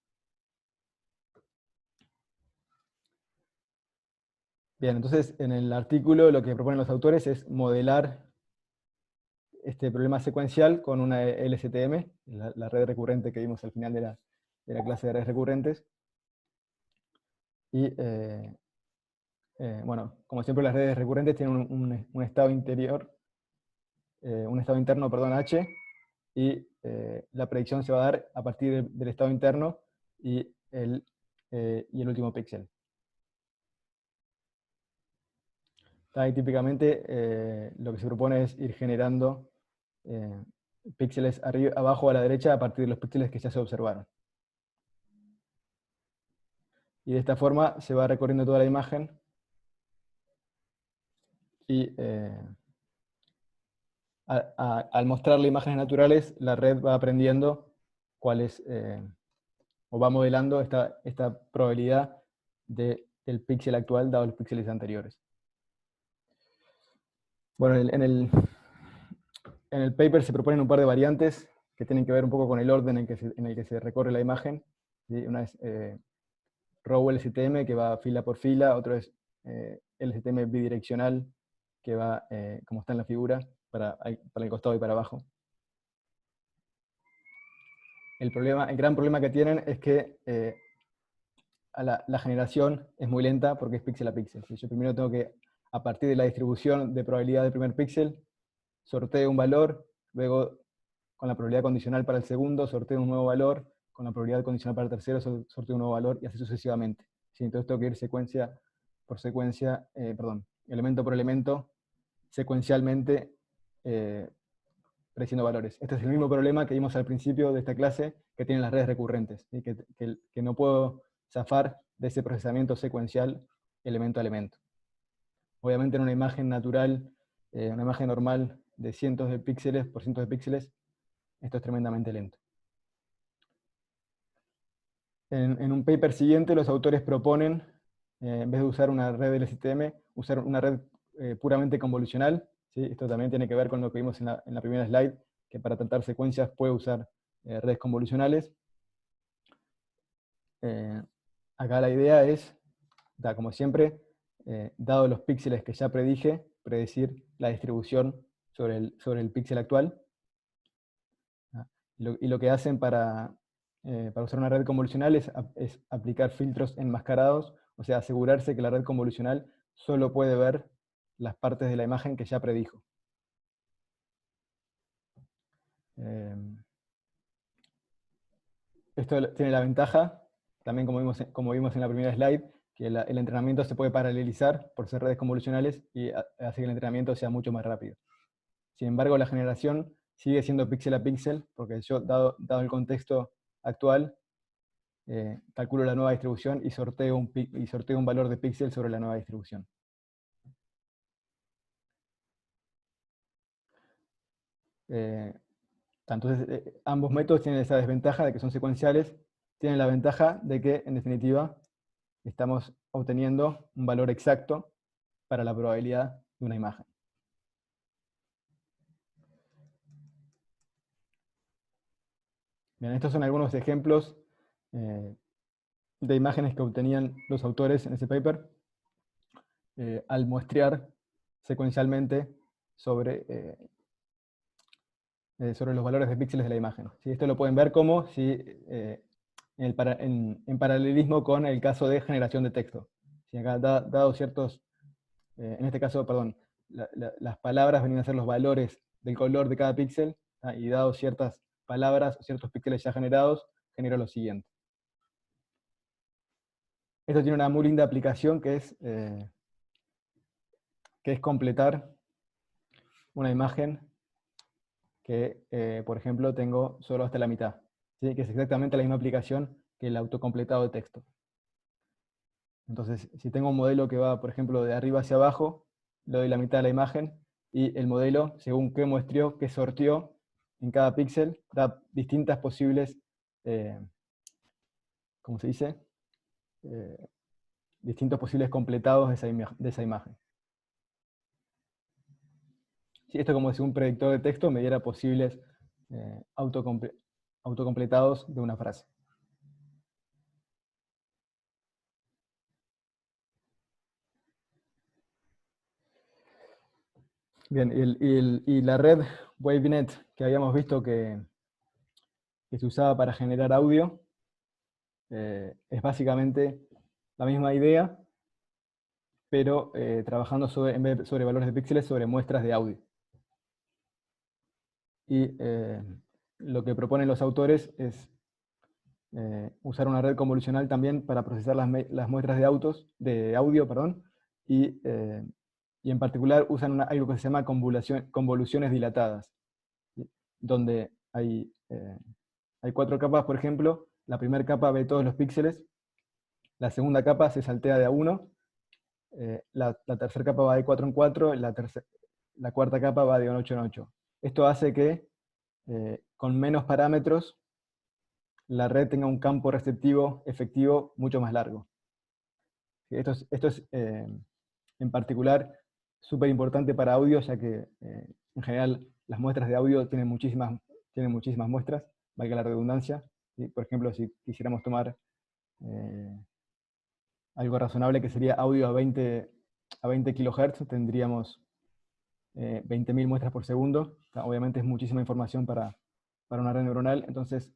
Bien, entonces en el artículo lo que proponen los autores es modelar este problema secuencial con una LSTM, la red recurrente que vimos al final de la clase de redes recurrentes. Y bueno, como siempre las redes recurrentes tienen un estado interior, un estado interno, perdón, H, y la predicción se va a dar a partir del estado interno y el último píxel. Ahí típicamente lo que se propone es ir generando píxeles abajo a la derecha a partir de los píxeles que ya se observaron. Y de esta forma se va recorriendo toda la imagen y al mostrarle imágenes naturales, la red va aprendiendo cuál es, o va modelando esta probabilidad del píxel actual dado los píxeles anteriores. Bueno, en el paper se proponen un par de variantes que tienen que ver un poco con el orden en el que se recorre la imagen. ¿Sí? Una es row LSTM, que va fila por fila, otro es LSTM bidireccional, que va, como está en la figura, para el costado y para abajo. El gran problema que tienen es que la generación es muy lenta porque es píxel a píxel. ¿Sí? Yo primero tengo que, a partir de la distribución de probabilidad del primer píxel, sorteo un valor, luego con la probabilidad condicional para el segundo, sorteo un nuevo valor, con la probabilidad condicional para el tercero, sorteo un nuevo valor, y así sucesivamente. ¿Sí? Entonces tengo que ir secuencia por secuencia, elemento por elemento, secuencialmente, prediciendo valores. Este es el mismo problema que vimos al principio de esta clase que tienen las redes recurrentes, ¿sí? que no puedo zafar de ese procesamiento secuencial elemento a elemento. Obviamente en una imagen natural, una imagen normal de cientos de píxeles por cientos de píxeles, esto es tremendamente lento. En un paper siguiente los autores proponen, en vez de usar una red LSTM, usar una red puramente convolucional. ¿Sí? Esto también tiene que ver con lo que vimos en la primera slide, que para tratar secuencias puede usar redes convolucionales. Acá la idea es, como siempre, dado los píxeles que ya predije, predecir la distribución sobre el píxel actual. Y lo que hacen para usar una red convolucional es aplicar filtros enmascarados, o sea, asegurarse que la red convolucional solo puede ver las partes de la imagen que ya predijo. Esto tiene la ventaja, también como vimos en la primera slide, que el entrenamiento se puede paralelizar por ser redes convolucionales y hace que el entrenamiento sea mucho más rápido. Sin embargo, la generación sigue siendo píxel a píxel, porque yo, dado el contexto actual, calculo la nueva distribución y sorteo un valor de píxel sobre la nueva distribución. Entonces, ambos métodos tienen esa desventaja de que son secuenciales, tienen la ventaja de que, en definitiva, estamos obteniendo un valor exacto para la probabilidad de una imagen. Bien, estos son algunos ejemplos de imágenes que obtenían los autores en ese paper al muestrear secuencialmente sobre los valores de píxeles de la imagen. ¿Sí? Esto lo pueden ver como si, en paralelismo con el caso de generación de texto. ¿Sí? Acá, dado ciertos, en este caso, perdón, las palabras venían a ser los valores del color de cada píxel, y dado ciertas palabras o ciertos píxeles ya generados, genero lo siguiente. Esto tiene una muy linda aplicación que es completar una imagen que, por ejemplo, tengo solo hasta la mitad, ¿sí? Que es exactamente la misma aplicación que el autocompletado de texto. Entonces, si tengo un modelo que va, por ejemplo, de arriba hacia abajo, le doy la mitad de la imagen, y el modelo, según qué muestreó, qué sorteó en cada píxel, da distintas posibles, ¿cómo se dice? Distintos posibles completados de esa imagen. Si esto, como si un predictor de texto me diera posibles autocompletados de una frase. Bien, y la red WaveNet que habíamos visto que se usaba para generar audio, es básicamente la misma idea, pero trabajando en vez sobre valores de píxeles, sobre muestras de audio. Y lo que proponen los autores es usar una red convolucional también para procesar las muestras de audio, y en particular usan algo que se llama convoluciones dilatadas, ¿sí? Donde hay 4 capas, por ejemplo. La primera capa ve todos los píxeles, la segunda capa se saltea de a 1, la tercera capa va de 4 en 4, la cuarta capa va de 8 en 8. Esto hace que con menos parámetros la red tenga un campo receptivo efectivo mucho más largo. Esto es en particular súper importante para audio, ya que en general las muestras de audio tienen muchísimas muestras, valga la redundancia. ¿Sí? Por ejemplo, si quisiéramos tomar algo razonable que sería audio a 20 kHz, tendríamos 20.000 muestras por segundo. Obviamente es muchísima información para una red neuronal, entonces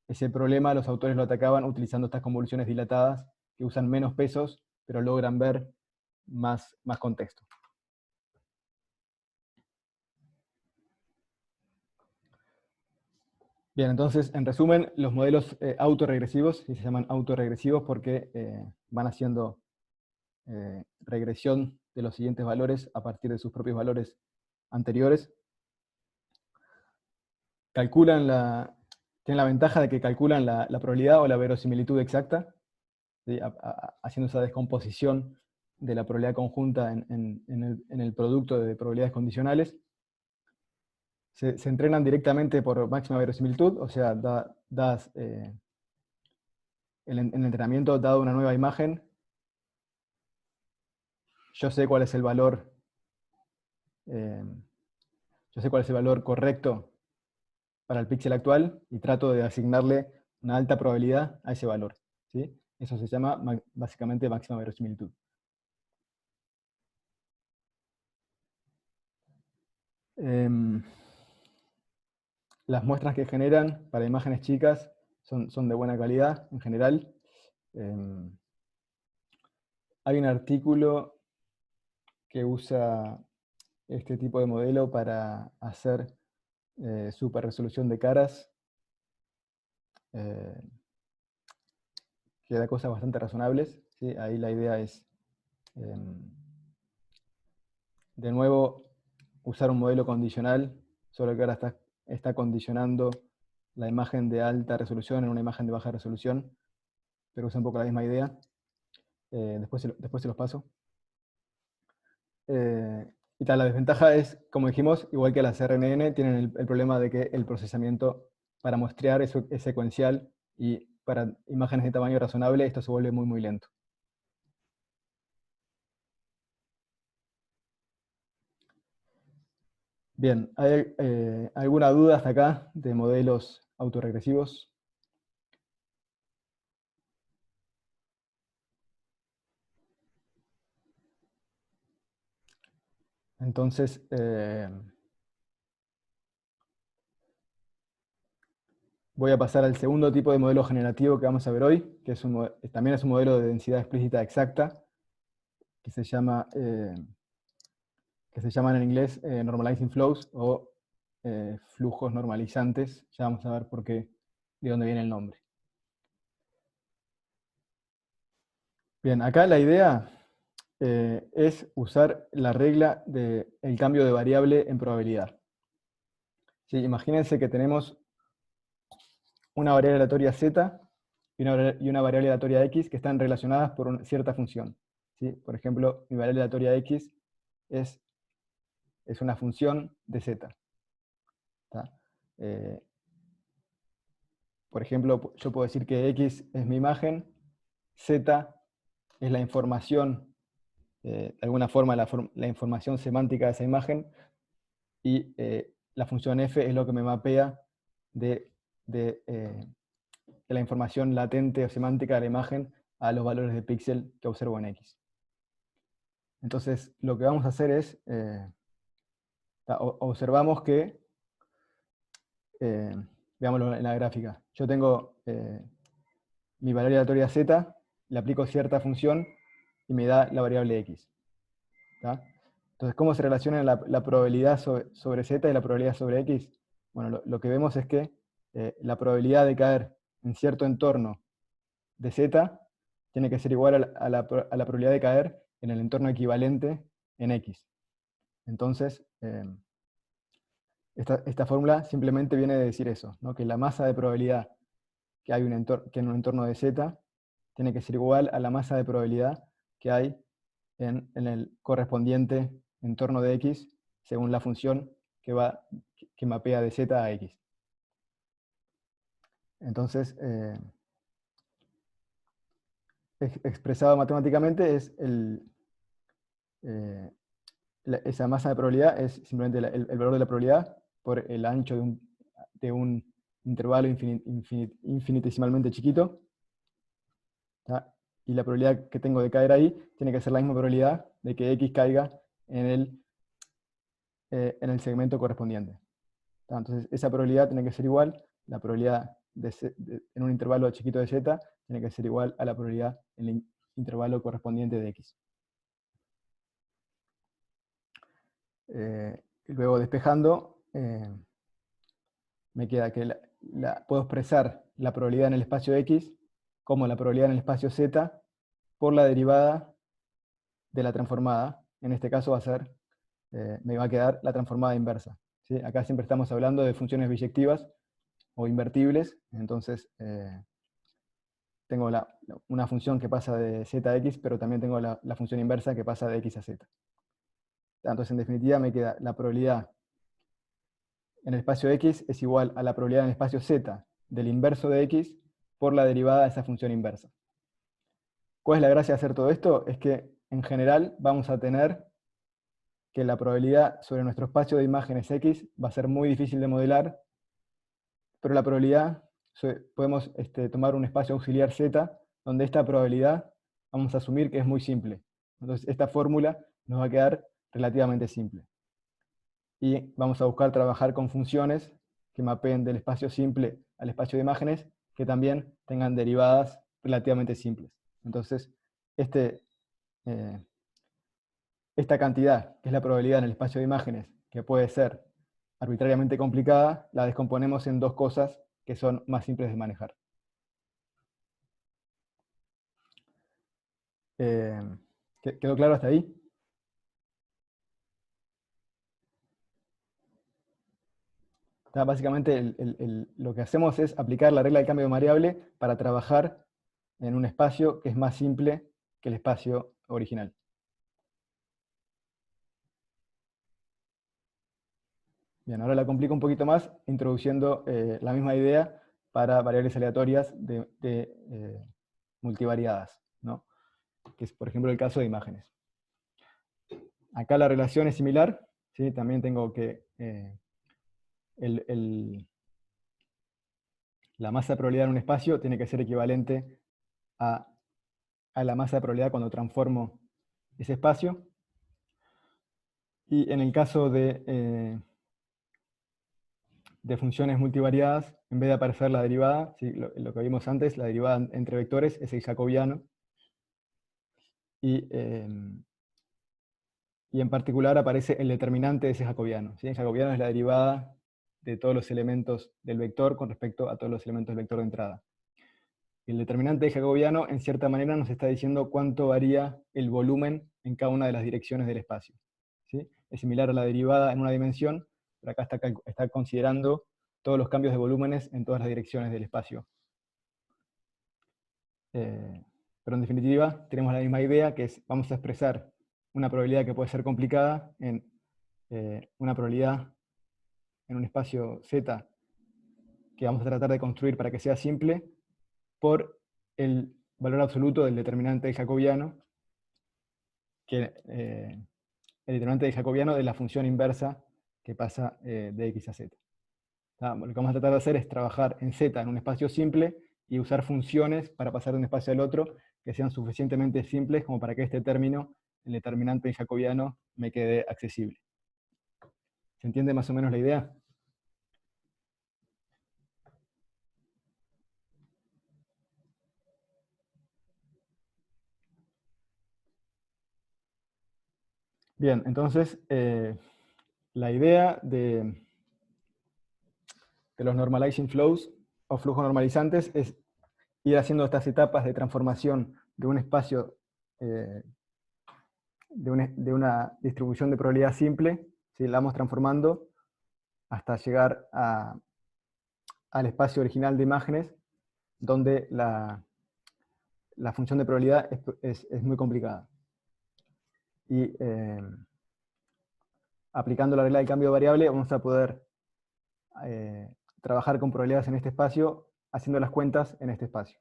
ese problema los autores lo atacaban utilizando estas convoluciones dilatadas que usan menos pesos, pero logran ver más contexto. Bien, entonces, en resumen, los modelos autorregresivos, y se llaman autorregresivos porque van haciendo regresión de los siguientes valores a partir de sus propios valores anteriores. Tienen la ventaja de que calculan la probabilidad o la verosimilitud exacta, ¿sí? Haciendo esa descomposición de la probabilidad conjunta en el producto de probabilidades condicionales. Se entrenan directamente por máxima verosimilitud, o sea, el entrenamiento, dado una nueva imagen, yo sé cuál es el valor correcto para el píxel actual y trato de asignarle una alta probabilidad a ese valor, ¿sí? Eso se llama básicamente máxima verosimilitud. Las muestras que generan para imágenes chicas son de buena calidad en general. Hay un artículo que usa este tipo de modelo para hacer super resolución de caras, que da cosas bastante razonables, ¿sí? Ahí la idea es, de nuevo, usar un modelo condicional, solo que ahora está condicionando la imagen de alta resolución en una imagen de baja resolución, pero usa un poco la misma idea. Después se los paso. Y tal, la desventaja es, como dijimos, igual que las RNN, tienen el problema de que el procesamiento para muestrear es secuencial, y para imágenes de tamaño razonable esto se vuelve muy, muy lento. Bien, ¿hay alguna duda hasta acá de modelos autorregresivos? Entonces, voy a pasar al segundo tipo de modelo generativo que vamos a ver hoy, que también es un modelo de densidad explícita exacta, que se llaman en inglés normalizing flows, o flujos normalizantes. Ya vamos a ver por qué, de dónde viene el nombre. Bien, acá la idea es usar la regla del cambio de variable en probabilidad. ¿Sí? Imagínense que tenemos una variable aleatoria z y una variable aleatoria x que están relacionadas por una cierta función. ¿Sí? Por ejemplo, mi variable aleatoria x es una función de z. Por ejemplo, yo puedo decir que x es mi imagen, z es la información, de alguna forma la información semántica de esa imagen, y la función f es lo que me mapea de la información latente o semántica de la imagen a los valores de píxel que observo en X. Entonces, lo que vamos a hacer es, observamos que, veámoslo en la gráfica, yo tengo mi variable aleatoria z, le aplico cierta función y me da la variable x. ¿Tá? Entonces, ¿cómo se relaciona la probabilidad sobre z y la probabilidad sobre x? Bueno, lo que vemos es que la probabilidad de caer en cierto entorno de z tiene que ser igual a la probabilidad de caer en el entorno equivalente en x. Entonces, esta fórmula simplemente viene de decir eso, ¿no? Que la masa de probabilidad que hay en un entorno de z tiene que ser igual a la masa de probabilidad que hay en el correspondiente entorno de x, según la función que mapea de z a x. Entonces, expresado matemáticamente, esa masa de probabilidad es simplemente el valor de la probabilidad por el ancho de un intervalo infinitesimalmente chiquito. ¿Tá? Y la probabilidad que tengo de caer ahí tiene que ser la misma probabilidad de que x caiga en el segmento correspondiente. ¿Tá? Entonces, esa probabilidad tiene que ser igual, la probabilidad en un intervalo chiquito de z tiene que ser igual a la probabilidad en el intervalo correspondiente de x. Y luego despejando, me queda que puedo expresar la probabilidad en el espacio x como la probabilidad en el espacio z por la derivada de la transformada. En este caso me va a quedar la transformada inversa. ¿Sí? Acá siempre estamos hablando de funciones biyectivas o invertibles, entonces tengo una función que pasa de z a x, pero también tengo la función inversa que pasa de x a z. Entonces, en definitiva, me queda la probabilidad en el espacio x es igual a la probabilidad en el espacio z del inverso de x por la derivada de esa función inversa. ¿Cuál es la gracia de hacer todo esto? Es que, en general, vamos a tener que la probabilidad sobre nuestro espacio de imágenes x va a ser muy difícil de modelar, pero la probabilidad, podemos tomar un espacio auxiliar z, donde esta probabilidad vamos a asumir que es muy simple. Entonces, esta fórmula nos va a quedar relativamente simple. Y vamos a buscar trabajar con funciones que mapeen del espacio simple al espacio de imágenes, que también tengan derivadas relativamente simples. Entonces, este esta cantidad, que es la probabilidad en el espacio de imágenes, que puede ser arbitrariamente complicada, la descomponemos en dos cosas que son más simples de manejar. ¿Quedó claro hasta ahí? Básicamente lo que hacemos es aplicar la regla del cambio de variable para trabajar en un espacio que es más simple que el espacio original. Bien, ahora la complico un poquito más introduciendo la misma idea para variables aleatorias de multivariadas, ¿no? Que es, por ejemplo, el caso de imágenes. Acá la relación es similar, ¿sí? También tengo que la masa de probabilidad en un espacio tiene que ser equivalente a la masa de probabilidad cuando transformo ese espacio. Y en el caso de funciones multivariadas, en vez de aparecer la derivada, ¿sí? Lo que vimos antes, la derivada entre vectores es el jacobiano. Y en particular aparece el determinante de ese jacobiano, ¿sí? El jacobiano es la derivada de todos los elementos del vector con respecto a todos los elementos del vector de entrada. El determinante de jacobiano, en cierta manera, nos está diciendo cuánto varía el volumen en cada una de las direcciones del espacio, ¿sí? Es similar a la derivada en una dimensión, pero acá está considerando todos los cambios de volúmenes en todas las direcciones del espacio. Pero en definitiva, tenemos la misma idea, que es, vamos a expresar una probabilidad que puede ser complicada en una probabilidad en un espacio Z que vamos a tratar de construir para que sea simple, por el valor absoluto del determinante de jacobiano, que el determinante de jacobiano de la función inversa que pasa de x a z. Lo que vamos a tratar de hacer es trabajar en Z en un espacio simple y usar funciones para pasar de un espacio al otro que sean suficientemente simples como para que este término, el determinante en jacobiano, me quede accesible. ¿Se entiende más o menos la idea? Bien, entonces la idea de los normalizing flows o flujos normalizantes es ir haciendo estas etapas de transformación de un espacio, de una distribución de probabilidad simple, ¿sí? La vamos transformando hasta llegar al espacio original de imágenes, donde la función de probabilidad es muy complicada. Y aplicando la regla del cambio de variable vamos a poder trabajar con probabilidades en este espacio, haciendo las cuentas en este espacio.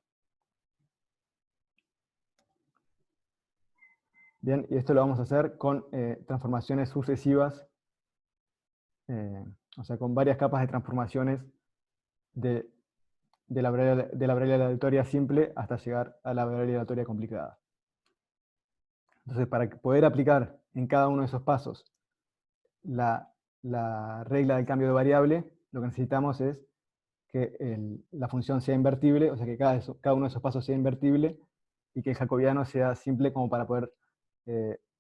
Bien, y esto lo vamos a hacer con transformaciones sucesivas, o sea, con varias capas de transformaciones de la variable aleatoria simple hasta llegar a la variable aleatoria complicada. Entonces, para poder aplicar en cada uno de esos pasos la regla del cambio de variable, lo que necesitamos es que la función sea invertible, o sea que cada uno de esos pasos sea invertible, y que el jacobiano sea simple como para poder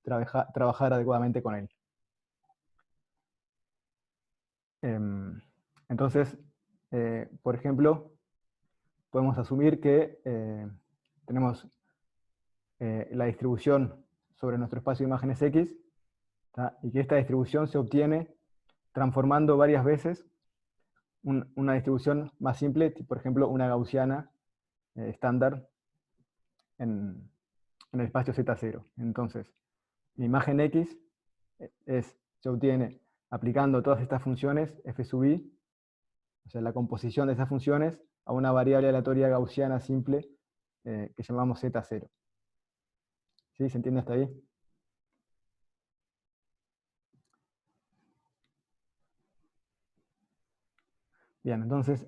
trabajar adecuadamente con él. Entonces, por ejemplo, podemos asumir que tenemos la distribución sobre nuestro espacio de imágenes X, ¿tá? Y que esta distribución se obtiene transformando varias veces una distribución más simple, por ejemplo, una gaussiana estándar en el espacio Z0. Entonces, mi imagen X se obtiene aplicando todas estas funciones f sub i, o sea, la composición de esas funciones, a una variable aleatoria gaussiana simple que llamamos Z0. ¿Sí? ¿Se entiende hasta ahí? Bien, entonces,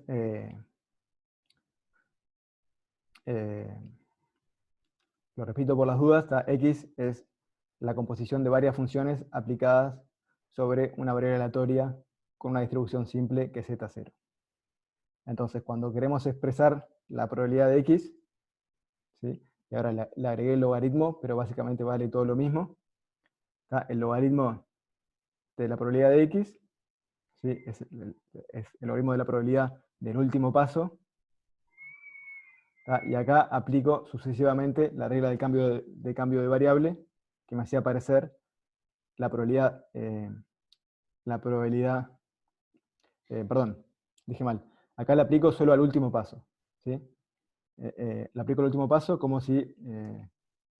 lo repito por las dudas, X es la composición de varias funciones aplicadas sobre una variable aleatoria con una distribución simple que es Z0. Entonces, cuando queremos expresar la probabilidad de X, ¿sí? Y ahora le agregué el logaritmo, pero básicamente vale todo lo mismo, ¿Está? El logaritmo de la probabilidad de x, ¿sí? Es el logaritmo de la probabilidad del último paso. ¿Está? Y acá aplico sucesivamente la regla del cambio de variable, que me hacía aparecer la probabilidad, perdón, dije mal. Acá la aplico solo al último paso, ¿sí? La aplico al último paso como si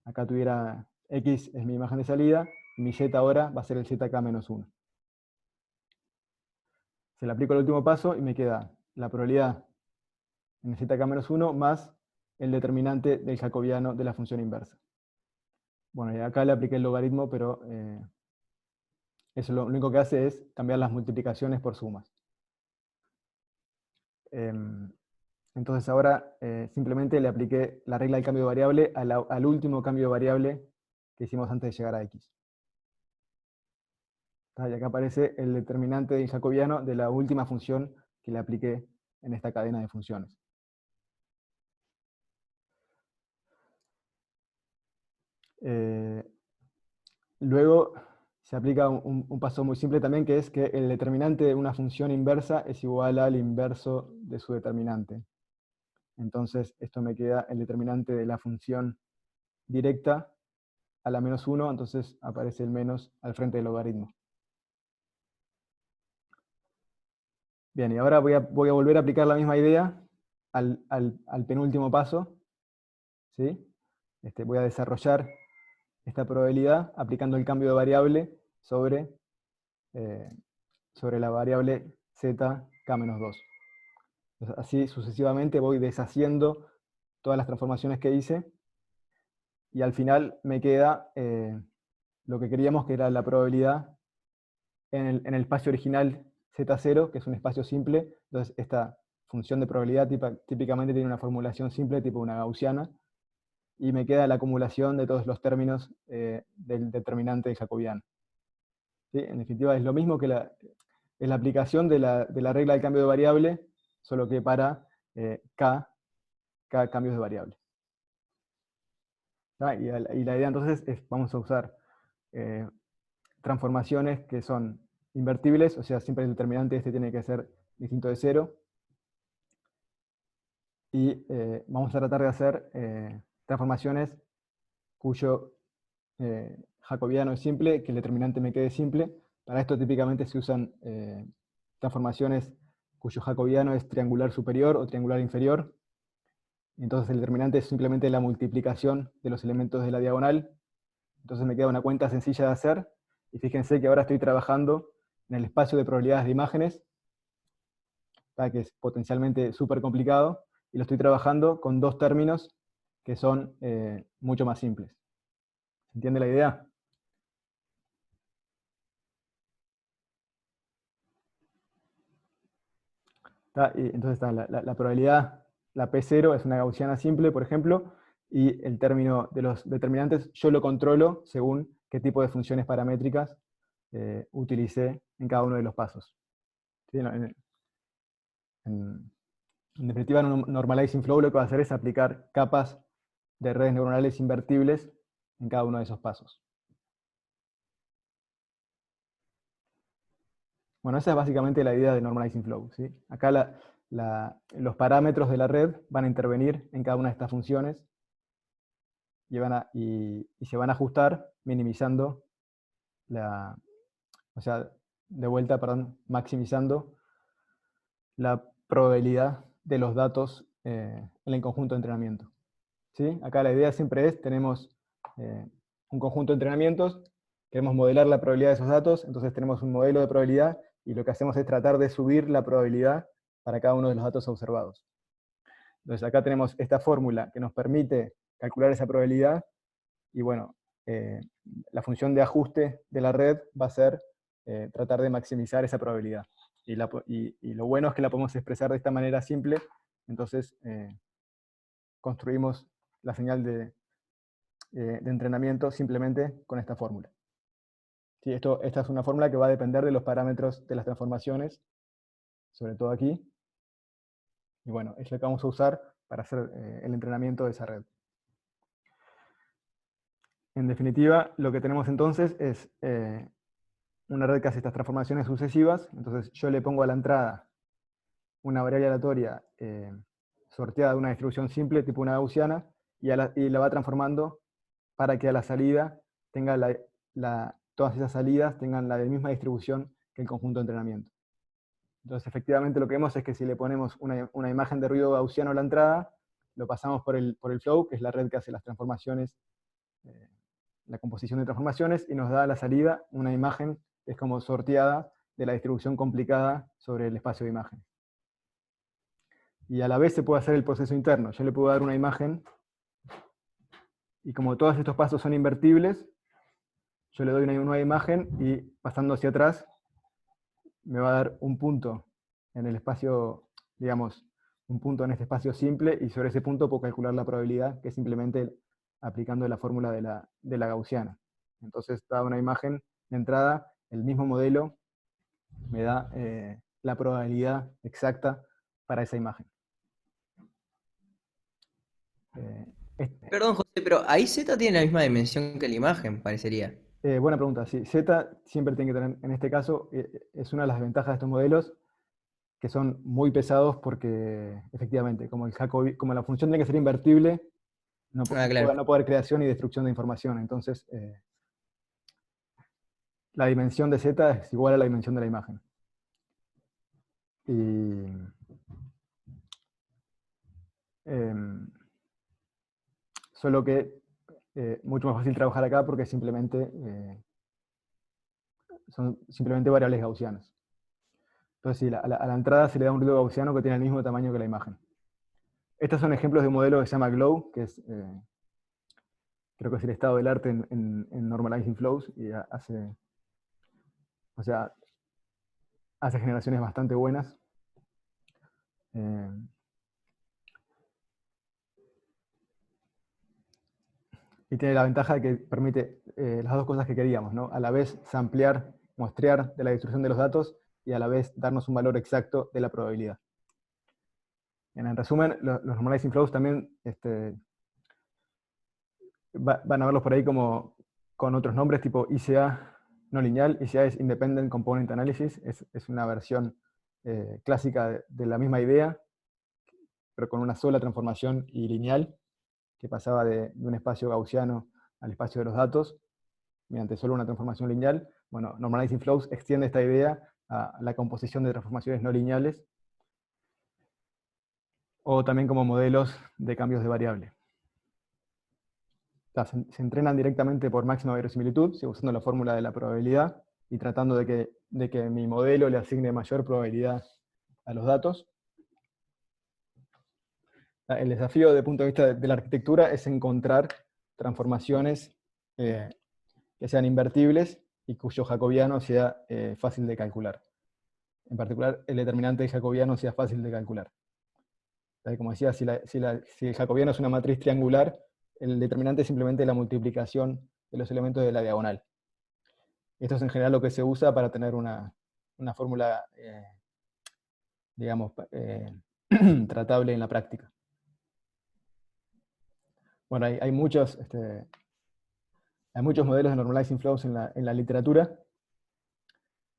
acá tuviera x es mi imagen de salida, y mi z ahora va a ser el zk-1. Se la aplico al último paso y me queda la probabilidad en el zk-1 más el determinante del jacobiano de la función inversa. Bueno, y acá le apliqué el logaritmo, pero eso lo único que hace es cambiar las multiplicaciones por sumas. Entonces ahora simplemente le apliqué la regla del cambio de variable al último cambio de variable que hicimos antes de llegar a x. Y acá aparece el determinante del jacobiano de la última función que le apliqué en esta cadena de funciones. Luego se aplica un paso muy simple también, que es que el determinante de una función inversa es igual al inverso de su determinante. Entonces esto me queda el determinante de la función directa a la menos 1, entonces aparece el menos al frente del logaritmo. Bien, y ahora voy a volver a aplicar la misma idea al penúltimo paso, ¿sí? Voy a desarrollar esta probabilidad aplicando el cambio de variable sobre la variable zk-2. Así sucesivamente voy deshaciendo todas las transformaciones que hice, y al final me queda lo que queríamos, que era la probabilidad en el espacio original z0, que es un espacio simple. Entonces esta función de probabilidad típicamente tiene una formulación simple, tipo una gaussiana, y me queda la acumulación de todos los términos del determinante jacobiano. ¿Sí? En definitiva es lo mismo que es la aplicación de la regla del cambio de variable, solo que para k cambios de variable. Y la idea entonces es, vamos a usar transformaciones que son invertibles, o sea, siempre el determinante tiene que ser distinto de 0, y vamos a tratar de hacer transformaciones cuyo jacobiano es simple, que el determinante me quede simple. Para esto típicamente se usan transformaciones cuyo jacobiano es triangular superior o triangular inferior. Entonces el determinante es simplemente la multiplicación de los elementos de la diagonal. Entonces me queda una cuenta sencilla de hacer. Y fíjense que ahora estoy trabajando en el espacio de probabilidades de imágenes, que es potencialmente súper complicado, y lo estoy trabajando con dos términos que son mucho más simples. ¿Se entiende la idea? Y entonces está la probabilidad, la P0 es una gaussiana simple, por ejemplo, y el término de los determinantes yo lo controlo según qué tipo de funciones paramétricas utilicé en cada uno de los pasos. ¿Sí? En definitiva, en un normalizing flow lo que va a hacer es aplicar capas de redes neuronales invertibles en cada uno de esos pasos. Bueno, esa es básicamente la idea de normalizing flow, ¿sí? Acá los parámetros de la red van a intervenir en cada una de estas funciones y se van a ajustar minimizando o sea, de vuelta, perdón, maximizando la probabilidad de los datos en el conjunto de entrenamiento. ¿Sí? Acá la idea siempre es, tenemos un conjunto de entrenamientos, queremos modelar la probabilidad de esos datos, entonces tenemos un modelo de probabilidad, y lo que hacemos es tratar de subir la probabilidad para cada uno de los datos observados. Entonces acá tenemos esta fórmula que nos permite calcular esa probabilidad, y bueno, la función de ajuste de la red va a ser tratar de maximizar esa probabilidad. Y lo bueno es que la podemos expresar de esta manera simple, entonces construimos la señal de entrenamiento simplemente con esta fórmula. Sí, esta es una fórmula que va a depender de los parámetros de las transformaciones, sobre todo aquí. Y bueno, es lo que vamos a usar para hacer el entrenamiento de esa red. En definitiva, lo que tenemos entonces es una red que hace estas transformaciones sucesivas. Entonces yo le pongo a la entrada una variable aleatoria sorteada de una distribución simple, tipo una gaussiana, y la va transformando para que a la salida tenga todas esas salidas tengan la misma distribución que el conjunto de entrenamiento. Entonces, efectivamente, lo que vemos es que si le ponemos una imagen de ruido gaussiano a la entrada, lo pasamos por el flow, que es la red que hace las transformaciones, la composición de transformaciones, y nos da a la salida una imagen que es como sorteada de la distribución complicada sobre el espacio de imagen. Y a la vez se puede hacer el proceso interno. Yo le puedo dar una imagen, y como todos estos pasos son invertibles, yo le doy una nueva imagen, y pasando hacia atrás, me va a dar un punto en el espacio, digamos, un punto en este espacio simple, y sobre ese punto puedo calcular la probabilidad, que es simplemente aplicando la fórmula de la gaussiana. Entonces, dada una imagen de entrada, el mismo modelo me da la probabilidad exacta para esa imagen. Perdón, José, pero ahí Z tiene la misma dimensión que la imagen, parecería. Buena pregunta, sí. Z siempre tiene que tener, en este caso, es una de las ventajas de estos modelos, que son muy pesados porque, efectivamente, como la función tiene que ser invertible, no Claro. puede haber creación y destrucción de información. Entonces, la dimensión de Z es igual a la dimensión de la imagen. Y solo que mucho más fácil trabajar acá porque son simplemente variables gaussianas. Entonces, sí, a la entrada se le da un ruido gaussiano que tiene el mismo tamaño que la imagen. Estos son ejemplos de un modelo que se llama GLOW, que es, creo que es el estado del arte en Normalizing Flows, y hace generaciones bastante buenas. Y tiene la ventaja de que permite las dos cosas que queríamos, ¿no? A la vez samplear, muestrear de la distribución de los datos, y a la vez darnos un valor exacto de la probabilidad. En resumen, los Normalizing Flows también van a verlos por ahí como con otros nombres, tipo ICA no lineal. ICA es Independent Component Analysis, es una versión clásica de la misma idea, pero con una sola transformación y lineal, que pasaba de un espacio gaussiano al espacio de los datos, mediante solo una transformación lineal. Bueno, Normalizing Flows extiende esta idea a la composición de transformaciones no lineales, o también como modelos de cambios de variable. O sea, se entrenan directamente por máxima verosimilitud, usando la fórmula de la probabilidad, y tratando de que mi modelo le asigne mayor probabilidad a los datos. El desafío desde el punto de vista de la arquitectura es encontrar transformaciones que sean invertibles y cuyo jacobiano sea fácil de calcular. En particular, el determinante jacobiano sea fácil de calcular. Como decía, si el jacobiano es una matriz triangular, el determinante es simplemente la multiplicación de los elementos de la diagonal. Esto es en general lo que se usa para tener una fórmula, digamos, tratable en la práctica. Bueno, hay muchos modelos de Normalizing Flows en la literatura.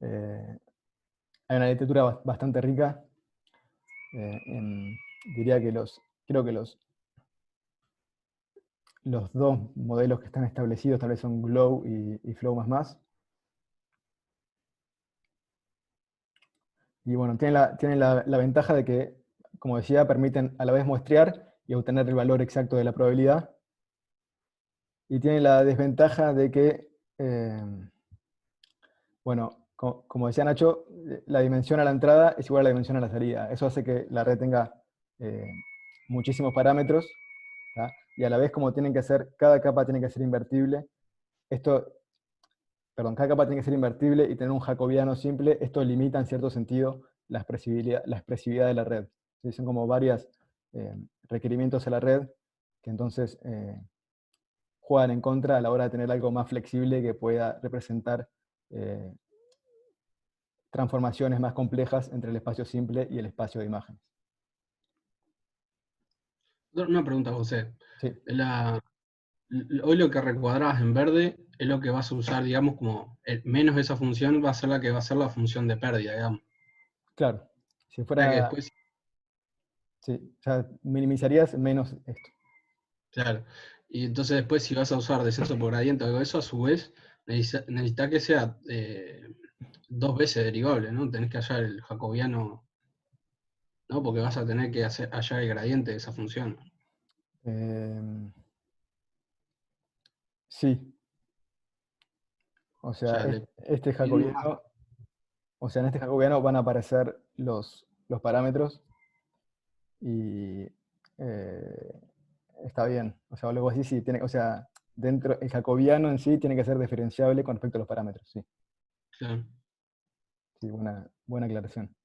Hay una literatura bastante rica. Diría que creo que los dos modelos que están establecidos tal vez son GLOW y Flow++. Y bueno, tienen la ventaja de que, como decía, permiten a la vez muestrear y obtener el valor exacto de la probabilidad. Y tienen la desventaja de que, bueno, como decía Nacho, la dimensión a la entrada es igual a la dimensión a la salida. Eso hace que la red tenga muchísimos parámetros, ¿tá? Y a la vez, como cada capa tiene que ser invertible, cada capa tiene que ser invertible y tener un jacobiano simple, esto limita en cierto sentido la expresividad de la red. ¿Sí? Son como varios requerimientos a la red que entonces juegan en contra a la hora de tener algo más flexible que pueda representar transformaciones más complejas entre el espacio simple y el espacio de imágenes. Una pregunta, José. Sí. hoy lo que recuadrabas en verde es lo que vas a usar, digamos, como menos esa función va a ser la que va a ser la función de pérdida, digamos. Claro, si O sea que fuera, después, sí, o sea, minimizarías menos esto. claro. Y entonces después si vas a usar descenso por gradiente o algo de eso, a su vez, necesita que sea 2 veces derivable, ¿no? Tenés que hallar el jacobiano, ¿no? Porque vas a tener que hallar el gradiente de esa función. Em, sí, o O sea, sea, este mismo más. jacobiano, o sea, en este jacobiano van a aparecer los parámetros y eh, está bien. O sea, luego así sí tiene, o sea, dentro, el jacobiano en sí tiene que ser diferenciable con respecto a los parámetros, sí. Claro. Sí, buena aclaración.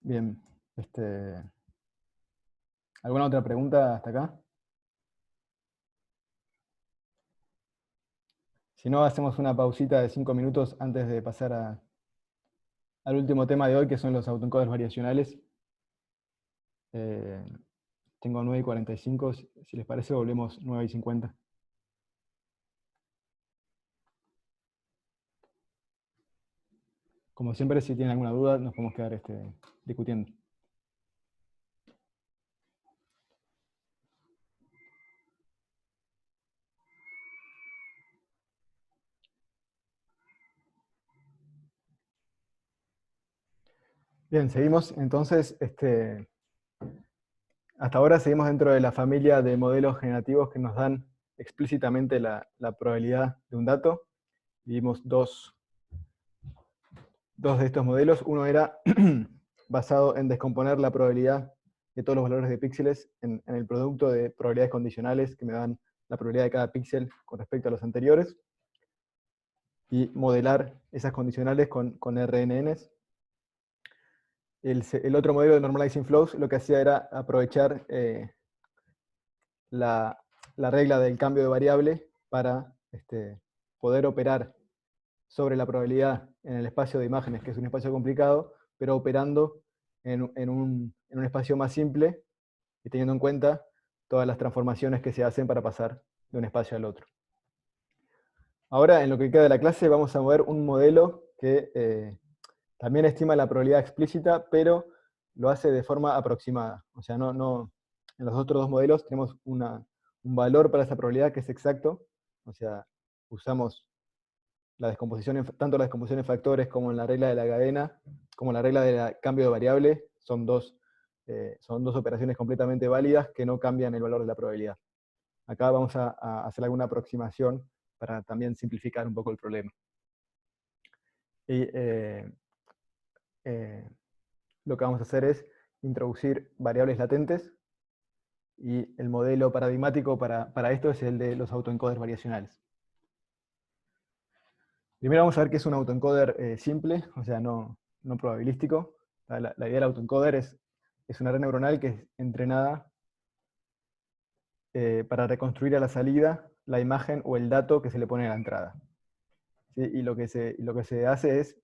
Bien, ¿alguna otra pregunta hasta acá? Si no, hacemos una pausita de 5 minutos antes de pasar al último tema de hoy, que son los autoencoders variacionales. Eh, tengo 9:45, si les parece volvemos 9:50. Como siempre, si tienen alguna duda, nos podemos quedar discutiendo. Bien, seguimos. Entonces, hasta ahora seguimos dentro de la familia de modelos generativos que nos dan explícitamente la probabilidad de un dato. Vimos dos de estos modelos. Uno era basado en descomponer la probabilidad de todos los valores de píxeles en el producto de probabilidades condicionales que me dan la probabilidad de cada píxel con respecto a los anteriores, y modelar esas condicionales con RNNs. El otro modelo de Normalizing Flows lo que hacía era aprovechar la regla del cambio de variable para poder operar sobre la probabilidad en el espacio de imágenes, que es un espacio complicado, pero operando en un espacio más simple y teniendo en cuenta todas las transformaciones que se hacen para pasar de un espacio al otro. Ahora, en lo que queda de la clase, vamos a ver un modelo que también estima la probabilidad explícita, pero lo hace de forma aproximada. O sea, en los otros dos modelos tenemos un valor para esa probabilidad que es exacto. O sea, usamos la descomposición, tanto la descomposición en factores como en la regla de la cadena, como la regla del cambio de variable, son dos operaciones completamente válidas que no cambian el valor de la probabilidad. Acá vamos a hacer alguna aproximación para también simplificar un poco el problema. Y lo que vamos a hacer es introducir variables latentes, y el modelo paradigmático para esto es el de los autoencoders variacionales. Primero vamos a ver qué es un autoencoder simple, o sea, no probabilístico. La idea del autoencoder es una red neuronal que es entrenada para reconstruir a la salida la imagen o el dato que se le pone a la entrada. ¿Sí? Y lo que se hace es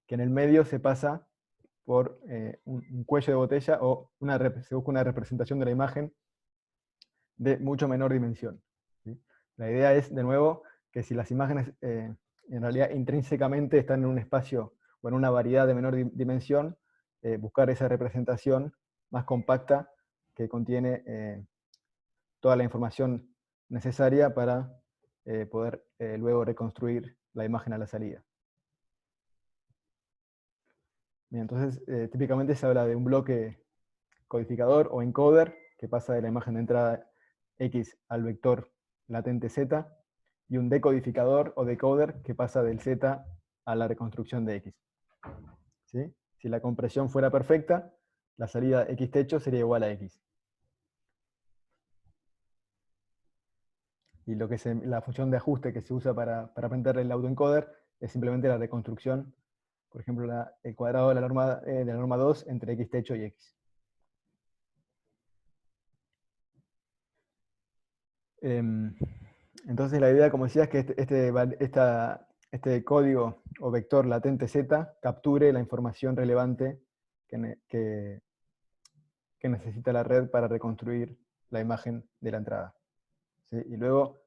que en el medio se pasa por un cuello de botella, o se busca una representación de la imagen de mucho menor dimensión. ¿Sí? La idea es, de nuevo, que si las imágenes en realidad intrínsecamente están en un espacio o en una variedad de menor dimensión, buscar esa representación más compacta que contiene toda la información necesaria para poder luego reconstruir la imagen a la salida. Bien, entonces, típicamente se habla de un bloque codificador o encoder que pasa de la imagen de entrada X al vector latente Z, y un decodificador o decoder que pasa del Z a la reconstrucción de X. ¿Sí? Si la compresión fuera perfecta, la salida X techo sería igual a X. Y la función de ajuste que se usa para aprender el autoencoder es simplemente la reconstrucción, por ejemplo, el cuadrado de la norma 2 entre X techo y X. Entonces la idea, como decía, es que esta este código o vector latente Z capture la información relevante que necesita la red para reconstruir la imagen de la entrada. ¿Sí? Y luego,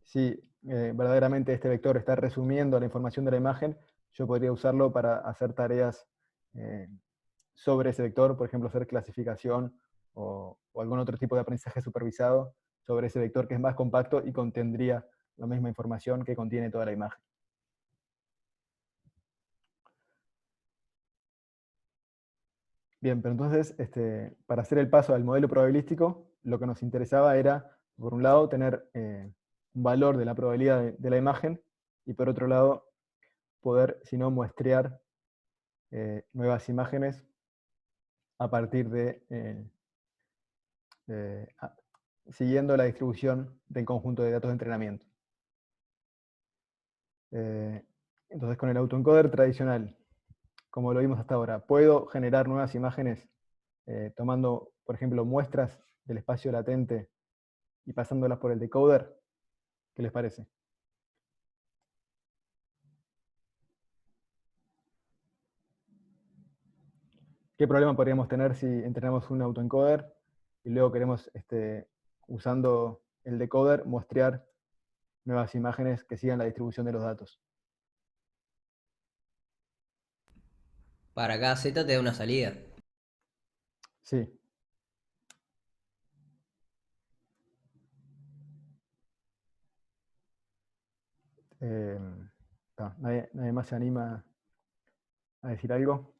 si verdaderamente este vector está resumiendo la información de la imagen, yo podría usarlo para hacer tareas sobre ese vector, por ejemplo, hacer clasificación o algún otro tipo de aprendizaje supervisado sobre ese vector que es más compacto y contendría la misma información que contiene toda la imagen. Bien, pero entonces, para hacer el paso al modelo probabilístico, lo que nos interesaba era, por un lado, tener un valor de la probabilidad de la imagen, y por otro lado, poder, si no, muestrear nuevas imágenes a partir siguiendo la distribución del conjunto de datos de entrenamiento. Entonces, con el autoencoder tradicional, como lo vimos hasta ahora, puedo generar nuevas imágenes tomando, por ejemplo, muestras del espacio latente y pasándolas por el decoder. ¿Qué les parece? ¿Qué problema podríamos tener si entrenamos un autoencoder y luego queremos, usando el decoder, muestrear nuevas imágenes que sigan la distribución de los datos? Para cada Z te da una salida. Sí. ¿Nadie más se anima a decir algo?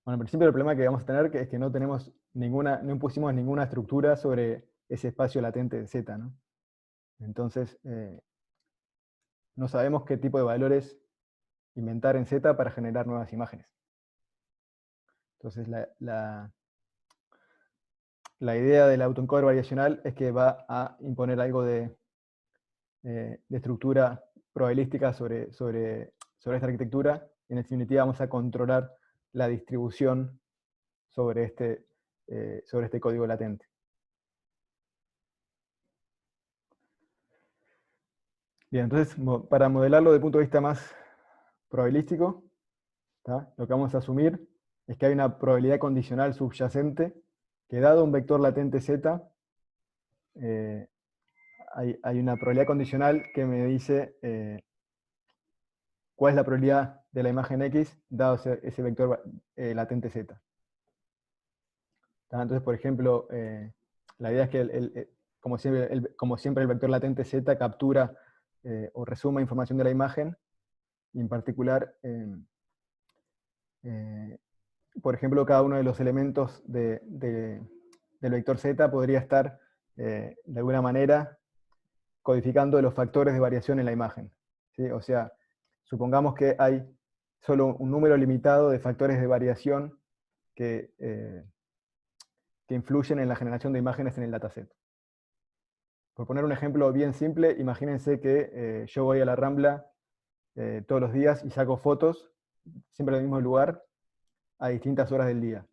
Bueno, en principio el problema que vamos a tener es que no tenemos no impusimos ninguna estructura sobre ese espacio latente de Z, ¿no? Entonces, no sabemos qué tipo de valores inventar en Z para generar nuevas imágenes. Entonces, la idea del autoencoder variacional es que va a imponer algo de estructura probabilística sobre esta arquitectura. En definitiva, vamos a controlar la distribución sobre este código latente. Bien, entonces, para modelarlo desde el punto de vista más probabilístico, ¿tá? Lo que vamos a asumir es que hay una probabilidad condicional subyacente que, dado un vector latente Z, hay una probabilidad condicional que me dice cuál es la probabilidad de la imagen X dado ese vector latente Z. ¿Tá? Entonces, por ejemplo, la idea es que, como siempre, el vector latente Z captura o resuma información de la imagen, y en particular, por ejemplo, cada uno de los elementos del vector Z podría estar, de alguna manera, codificando los factores de variación en la imagen. ¿Sí? O sea, supongamos que hay solo un número limitado de factores de variación que influyen en la generación de imágenes en el dataset. Por poner un ejemplo bien simple, imagínense que yo voy a la Rambla todos los días y saco fotos, siempre en el mismo lugar, a distintas horas del día.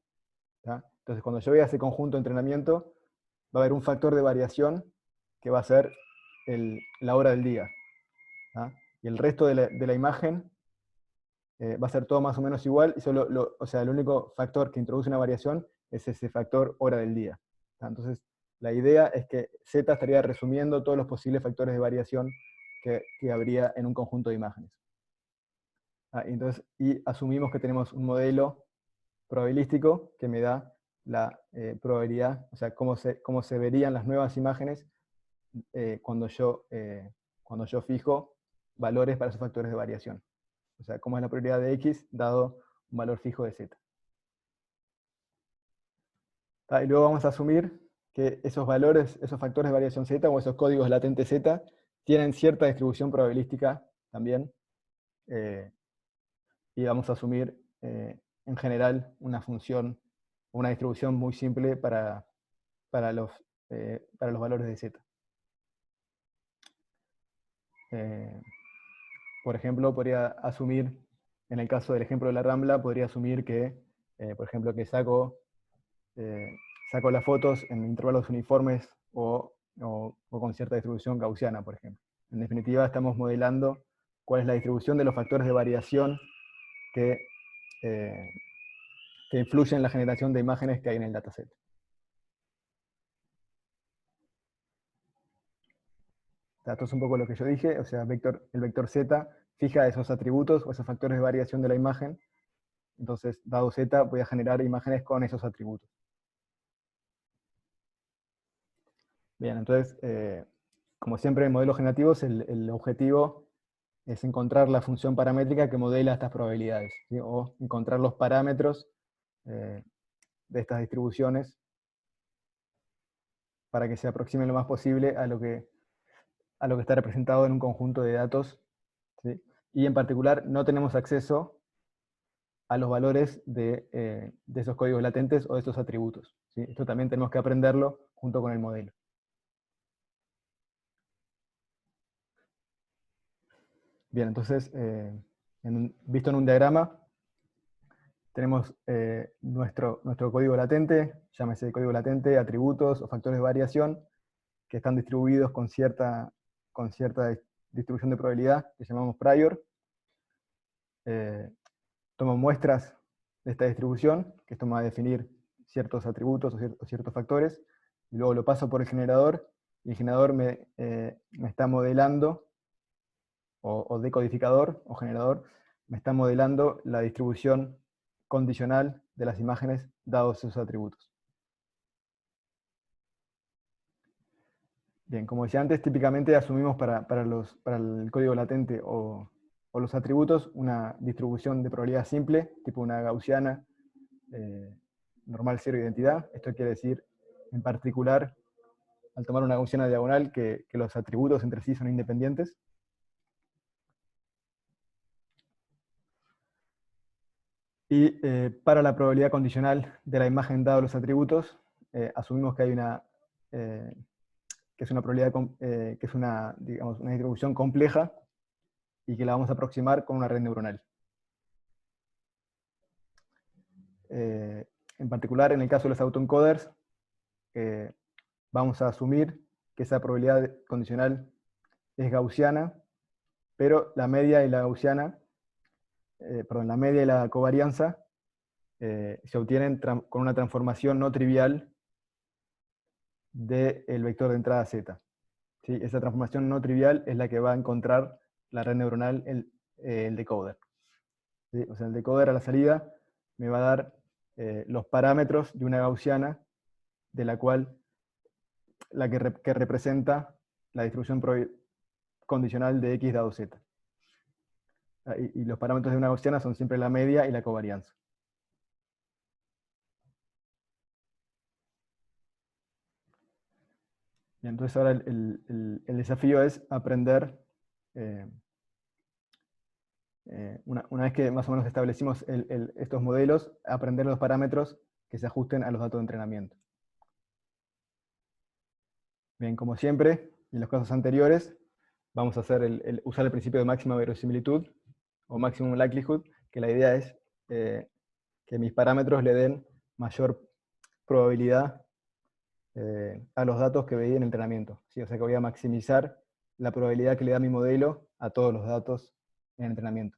¿Tá? Entonces, cuando yo vea ese conjunto de entrenamiento, va a haber un factor de variación que va a ser la hora del día. ¿Tá? Y el resto de la imagen va a ser todo más o menos igual, y o sea, el único factor que introduce una variación es ese factor hora del día. ¿Tá? Entonces, la idea es que Z estaría resumiendo todos los posibles factores de variación que habría en un conjunto de imágenes. Y asumimos que tenemos un modelo probabilístico que me da la probabilidad, o sea, cómo se verían las nuevas imágenes cuando yo fijo valores para esos factores de variación. O sea, cómo es la probabilidad de X dado un valor fijo de Z. Y luego vamos a asumir que esos valores, esos factores de variación Z, o esos códigos latentes Z, tienen cierta distribución probabilística también, y vamos a asumir en general una función, una distribución muy simple para los valores de Z. Por ejemplo, podría asumir, en el caso del ejemplo de la Rambla, podría asumir que, por ejemplo, que saco las fotos en intervalos uniformes o con cierta distribución gaussiana, por ejemplo. En definitiva, estamos modelando cuál es la distribución de los factores de variación que influyen en la generación de imágenes que hay en el dataset. Esto es un poco lo que yo dije, o sea, el vector z fija esos atributos o esos factores de variación de la imagen. Entonces, dado z, voy a generar imágenes con esos atributos. Bien, entonces, como siempre en modelos generativos, el objetivo es encontrar la función paramétrica que modela estas probabilidades, ¿sí? O encontrar los parámetros de estas distribuciones para que se aproximen lo más posible a lo que está representado en un conjunto de datos, ¿sí? Y en particular no tenemos acceso a los valores de esos códigos latentes o de esos atributos, ¿sí? Esto también tenemos que aprenderlo junto con el modelo. Bien, entonces, visto en un diagrama, tenemos nuestro código latente, llámese código latente, atributos o factores de variación, que están distribuidos con cierta distribución de probabilidad, que llamamos prior. Tomo muestras de esta distribución, que esto me va a definir ciertos atributos o ciertos factores, y luego lo paso por el generador, y el generador me está modelando, o decodificador o generador, me está modelando la distribución condicional de las imágenes dados sus atributos. Bien, como decía antes, típicamente asumimos para el código latente o los atributos una distribución de probabilidad simple, tipo una gaussiana, normal cero identidad. Esto quiere decir, en particular, al tomar una gaussiana diagonal, que los atributos entre sí son independientes. Y para la probabilidad condicional de la imagen dados los atributos, asumimos que hay que es una probabilidad, que es digamos, una distribución compleja y que la vamos a aproximar con una red neuronal. En particular, en el caso de los autoencoders, vamos a asumir que esa probabilidad condicional es gaussiana, pero la media y la gaussiana, la media y la covarianza se obtienen con una transformación no trivial del vector de entrada z. ¿Sí? Esa transformación no trivial es la que va a encontrar la red neuronal, el decoder. ¿Sí? O sea, el decoder a la salida me va a dar los parámetros de una gaussiana, de la cual que representa la distribución condicional de x dado z. Y los parámetros de una gaussiana son siempre la media y la covarianza. Y entonces ahora el desafío es aprender, una vez que más o menos establecimos estos modelos, aprender los parámetros que se ajusten a los datos de entrenamiento. Bien, como siempre, en los casos anteriores, vamos a usar el principio de máxima verosimilitud, o maximum likelihood, que la idea es que mis parámetros le den mayor probabilidad a los datos que veí en entrenamiento. ¿Sí? O sea que voy a maximizar la probabilidad que le da mi modelo a todos los datos en entrenamiento.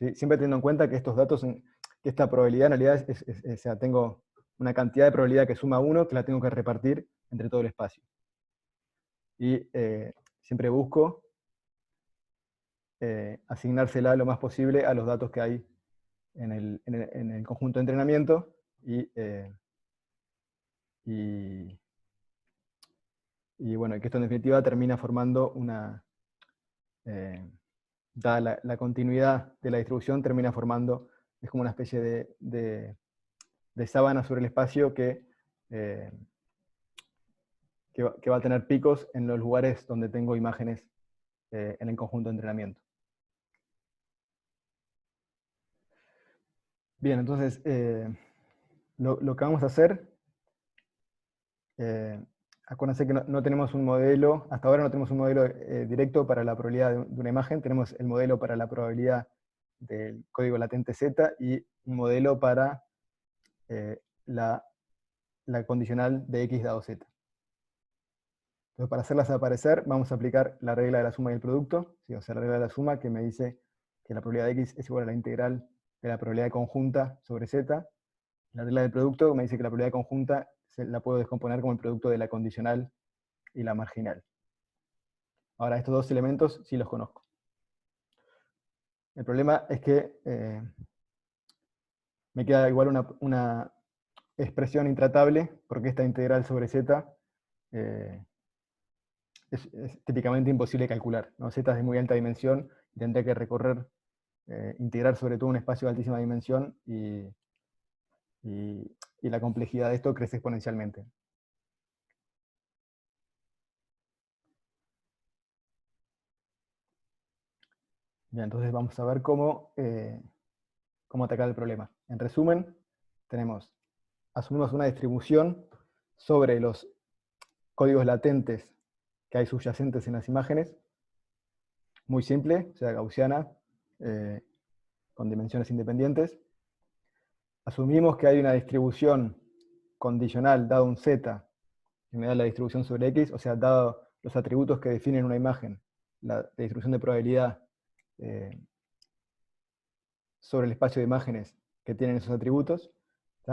¿Sí? Siempre teniendo en cuenta que estos datos, que esta probabilidad en realidad o sea, tengo una cantidad de probabilidad que suma 1 que la tengo que repartir entre todo el espacio. Y siempre busco asignársela lo más posible a los datos que hay en el conjunto de entrenamiento, y bueno, que esto en definitiva termina formando dada la continuidad de la distribución, termina formando, es como una especie de sábana sobre el espacio que va a tener picos en los lugares donde tengo imágenes en el conjunto de entrenamiento. Bien, entonces, lo que vamos a hacer, acuérdense que no tenemos un modelo, hasta ahora no tenemos un modelo directo para la probabilidad de una imagen, tenemos el modelo para la probabilidad del código latente Z y un modelo para la condicional de X dado Z. Entonces, para hacerlas aparecer, vamos a aplicar la regla de la suma y el producto, ¿sí? O sea, la regla de la suma que me dice que la probabilidad de x es igual a la integral de la probabilidad conjunta sobre z. La regla del producto me dice que la probabilidad conjunta la puedo descomponer como el producto de la condicional y la marginal. Ahora, estos dos elementos sí los conozco. El problema es que me queda igual una expresión intratable, porque esta integral sobre z es típicamente imposible de calcular, ¿no? Z es de muy alta dimensión, y tendría que recorrer, integrar sobre todo un espacio de altísima dimensión, y la complejidad de esto crece exponencialmente. Bien, entonces vamos a ver cómo atacar el problema. En resumen, asumimos una distribución sobre los códigos latentes que hay subyacentes en las imágenes, muy simple, o sea, gaussiana, con dimensiones independientes. Asumimos que hay una distribución condicional dado un z, que me da la distribución sobre x, o sea, dado los atributos que definen una imagen, la distribución de probabilidad sobre el espacio de imágenes que tienen esos atributos.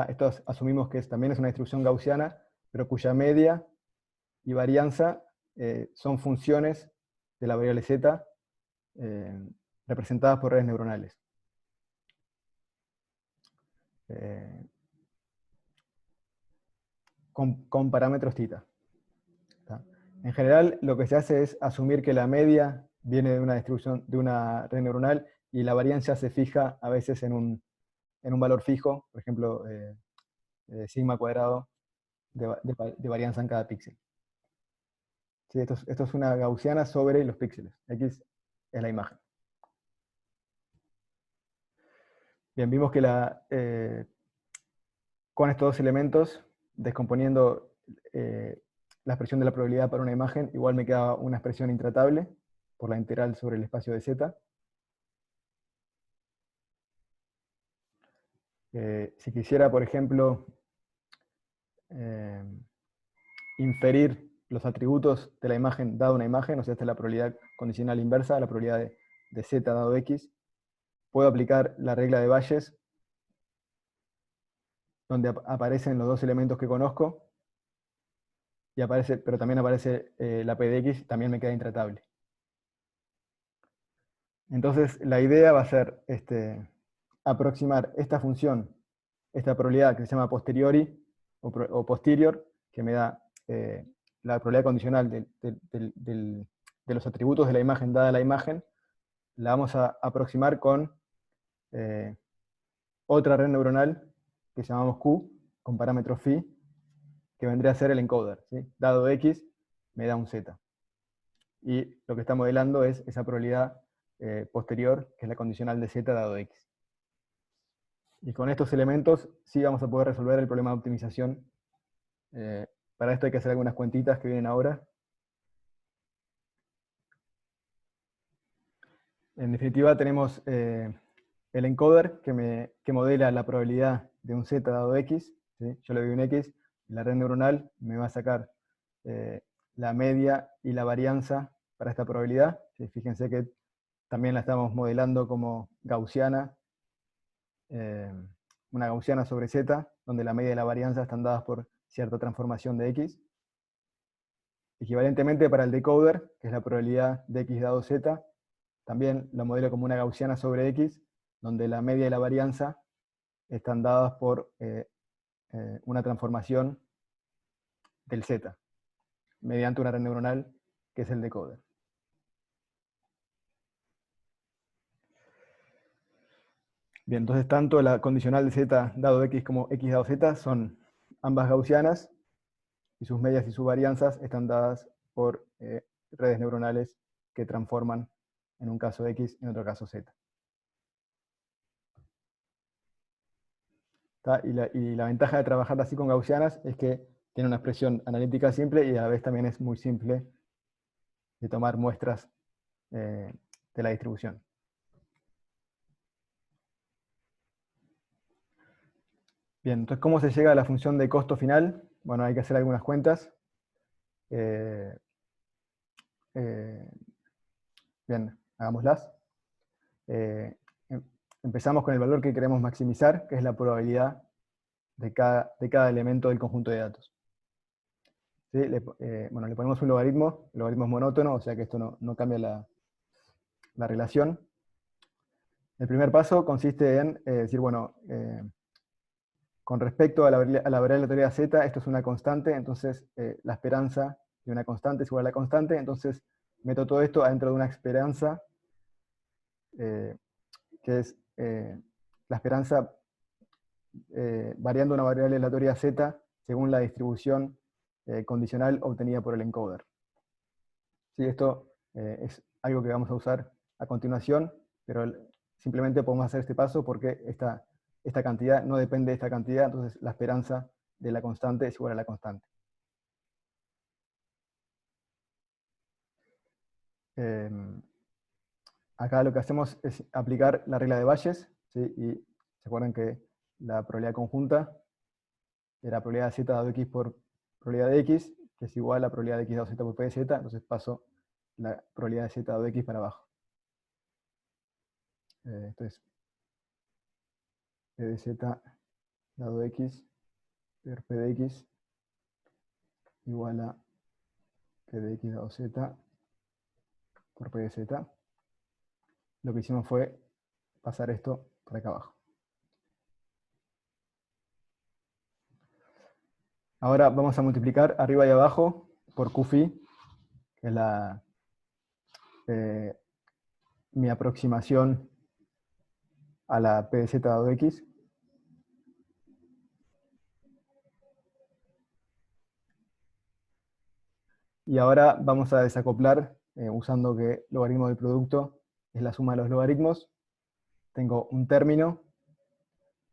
Esto asumimos que también es una distribución gaussiana, pero cuya media y varianza son funciones de la variable z representadas por redes neuronales. Con parámetros θ. En general, lo que se hace es asumir que la media viene de una distribución de una red neuronal y la varianza se fija a veces en un valor fijo, por ejemplo, sigma cuadrado de varianza en cada píxel. Sí, esto es una gaussiana sobre los píxeles. X es la imagen. Bien, vimos que con estos dos elementos, descomponiendo la expresión de la probabilidad para una imagen, igual me queda una expresión intratable por la integral sobre el espacio de z. Si quisiera, por ejemplo, inferir los atributos de la imagen dada una imagen, o sea, esta es la probabilidad condicional inversa, la probabilidad de z dado x, puedo aplicar la regla de Bayes, donde aparecen los dos elementos que conozco, pero también aparece la p de x, también me queda intratable. Entonces, la idea va a ser aproximar esta función, esta probabilidad que se llama posteriori, o posterior, que me da la probabilidad condicional de los atributos de la imagen dada la imagen, la vamos a aproximar con otra red neuronal que llamamos Q, con parámetro phi, que vendría a ser el encoder, ¿sí? Dado x, me da un z. Y lo que está modelando es esa probabilidad posterior, que es la condicional de z dado x. Y con estos elementos sí vamos a poder resolver el problema de optimización. Para esto hay que hacer algunas cuentitas que vienen ahora. En definitiva tenemos el encoder que modela la probabilidad de un z dado x, ¿sí? Yo le doy un x, y la red neuronal me va a sacar la media y la varianza para esta probabilidad. ¿Sí? Fíjense que también la estamos modelando como gaussiana, una gaussiana sobre z, donde la media y la varianza están dadas por cierta transformación de x. Equivalentemente para el decoder, que es la probabilidad de x dado z, también lo modelo como una gaussiana sobre x, donde la media y la varianza están dadas por una transformación del z, mediante una red neuronal, que es el decoder. Bien, entonces tanto la condicional de z dado x como x dado z son ambas gaussianas, y sus medias y sus varianzas están dadas por redes neuronales que transforman en un caso x, en otro caso z. Y la ventaja de trabajar así con gaussianas es que tiene una expresión analítica simple y a la vez también es muy simple de tomar muestras de la distribución. Bien, entonces, ¿cómo se llega a la función de costo final? Bueno, hay que hacer algunas cuentas. Bien, hagámoslas. Empezamos con el valor que queremos maximizar, que es la probabilidad de cada elemento del conjunto de datos. ¿Sí? Bueno, le ponemos un logaritmo, el logaritmo es monótono, o sea que esto no cambia la relación. El primer paso consiste en decir, bueno, con respecto a la variable aleatoria z, esto es una constante, entonces la esperanza de una constante es igual a la constante, entonces meto todo esto adentro de una esperanza, que es la esperanza variando una variable aleatoria z según la distribución condicional obtenida por el encoder. Sí, esto es algo que vamos a usar a continuación, pero simplemente podemos hacer este paso porque esta cantidad no depende de esta cantidad, entonces la esperanza de la constante es igual a la constante. Acá lo que hacemos es aplicar la regla de Bayes, ¿sí? Y se acuerdan que la probabilidad conjunta era probabilidad de z dado x por probabilidad de x, que es igual a la probabilidad de x dado z por p de z, entonces paso la probabilidad de z dado x para abajo. Esto es p de z dado x per p de x igual a p de x dado z por p de z. Lo que hicimos fue pasar esto por acá abajo. Ahora vamos a multiplicar arriba y abajo por Qphi, que es mi aproximación a la p de z dado x. Y ahora vamos a desacoplar usando que logaritmo del producto es la suma de los logaritmos. Tengo un término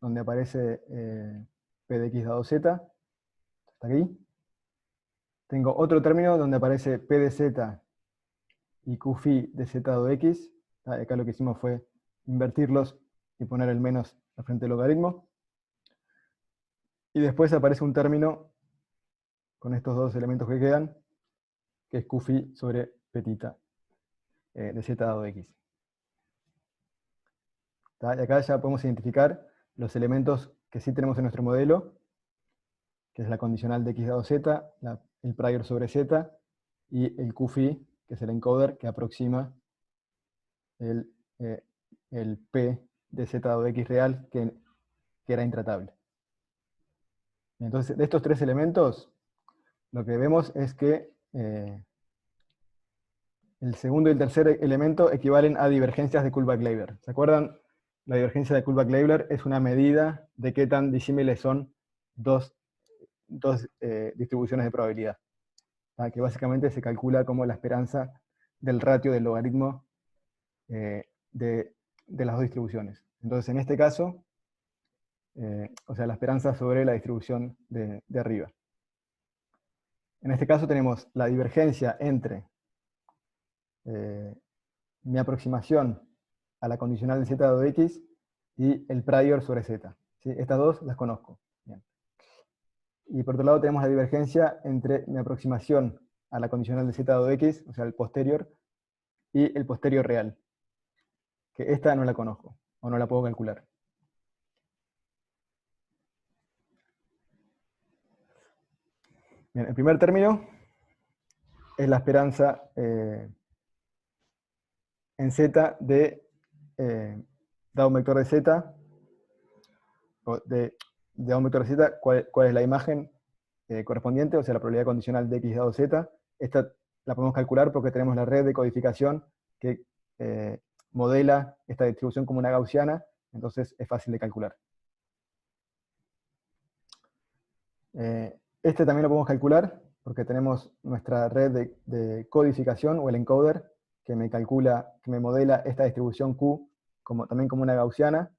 donde aparece p de x dado z, hasta aquí. Tengo otro término donde aparece p de z y Qphi de z dado x. Acá lo que hicimos fue invertirlos y poner el menos al frente del logaritmo. Y después aparece un término con estos dos elementos que quedan, que es Qphi sobre petita de z dado x. Y acá ya podemos identificar los elementos que sí tenemos en nuestro modelo, que es la condicional de x dado z, el prior sobre z, y el Qphi, que es el encoder que aproxima el p de z dado x real, que era intratable. Entonces, de estos tres elementos, lo que vemos es que el segundo y el tercer elemento equivalen a divergencias de Kullback-Leibler. ¿Se acuerdan? La divergencia de Kullback-Leibler es una medida de qué tan disímiles son dos distribuciones de probabilidad, que básicamente se calcula como la esperanza del ratio del logaritmo de las dos distribuciones. Entonces, en este caso, o sea, la esperanza sobre la distribución de arriba. En este caso tenemos la divergencia entre mi aproximación a la condicional de z dado x y el prior sobre z. ¿Sí? Estas dos las conozco. Bien. Y por otro lado tenemos la divergencia entre mi aproximación a la condicional de z dado x, o sea, el posterior, y el posterior real. Que esta no la conozco, o no la puedo calcular. Bien, el primer término es la esperanza en z dado un vector de z, o dado un vector de z, cuál es la imagen correspondiente, o sea, la probabilidad condicional de x dado z. Esta la podemos calcular porque tenemos la red de codificación que modela esta distribución como una gaussiana, entonces es fácil de calcular. Este también lo podemos calcular porque tenemos nuestra red de codificación, o el encoder, que me calcula, que me modela esta distribución Q también como una gaussiana,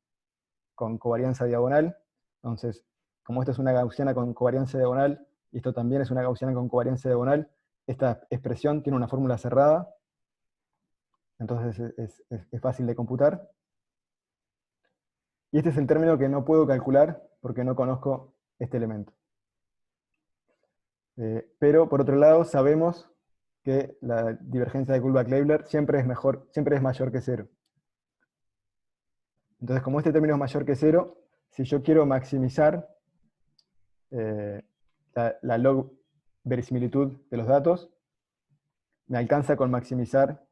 con covarianza diagonal. Entonces, como esto es una gaussiana con covarianza diagonal, y esto también es una gaussiana con covarianza diagonal, esta expresión tiene una fórmula cerrada, entonces es fácil de computar. Y este es el término que no puedo calcular porque no conozco este elemento. Pero por otro lado sabemos que la divergencia de Kullback-Leibler siempre es mayor que 0. Entonces, como este término es mayor que 0, si yo quiero maximizar la log verisimilitud de los datos, me alcanza con maximizar,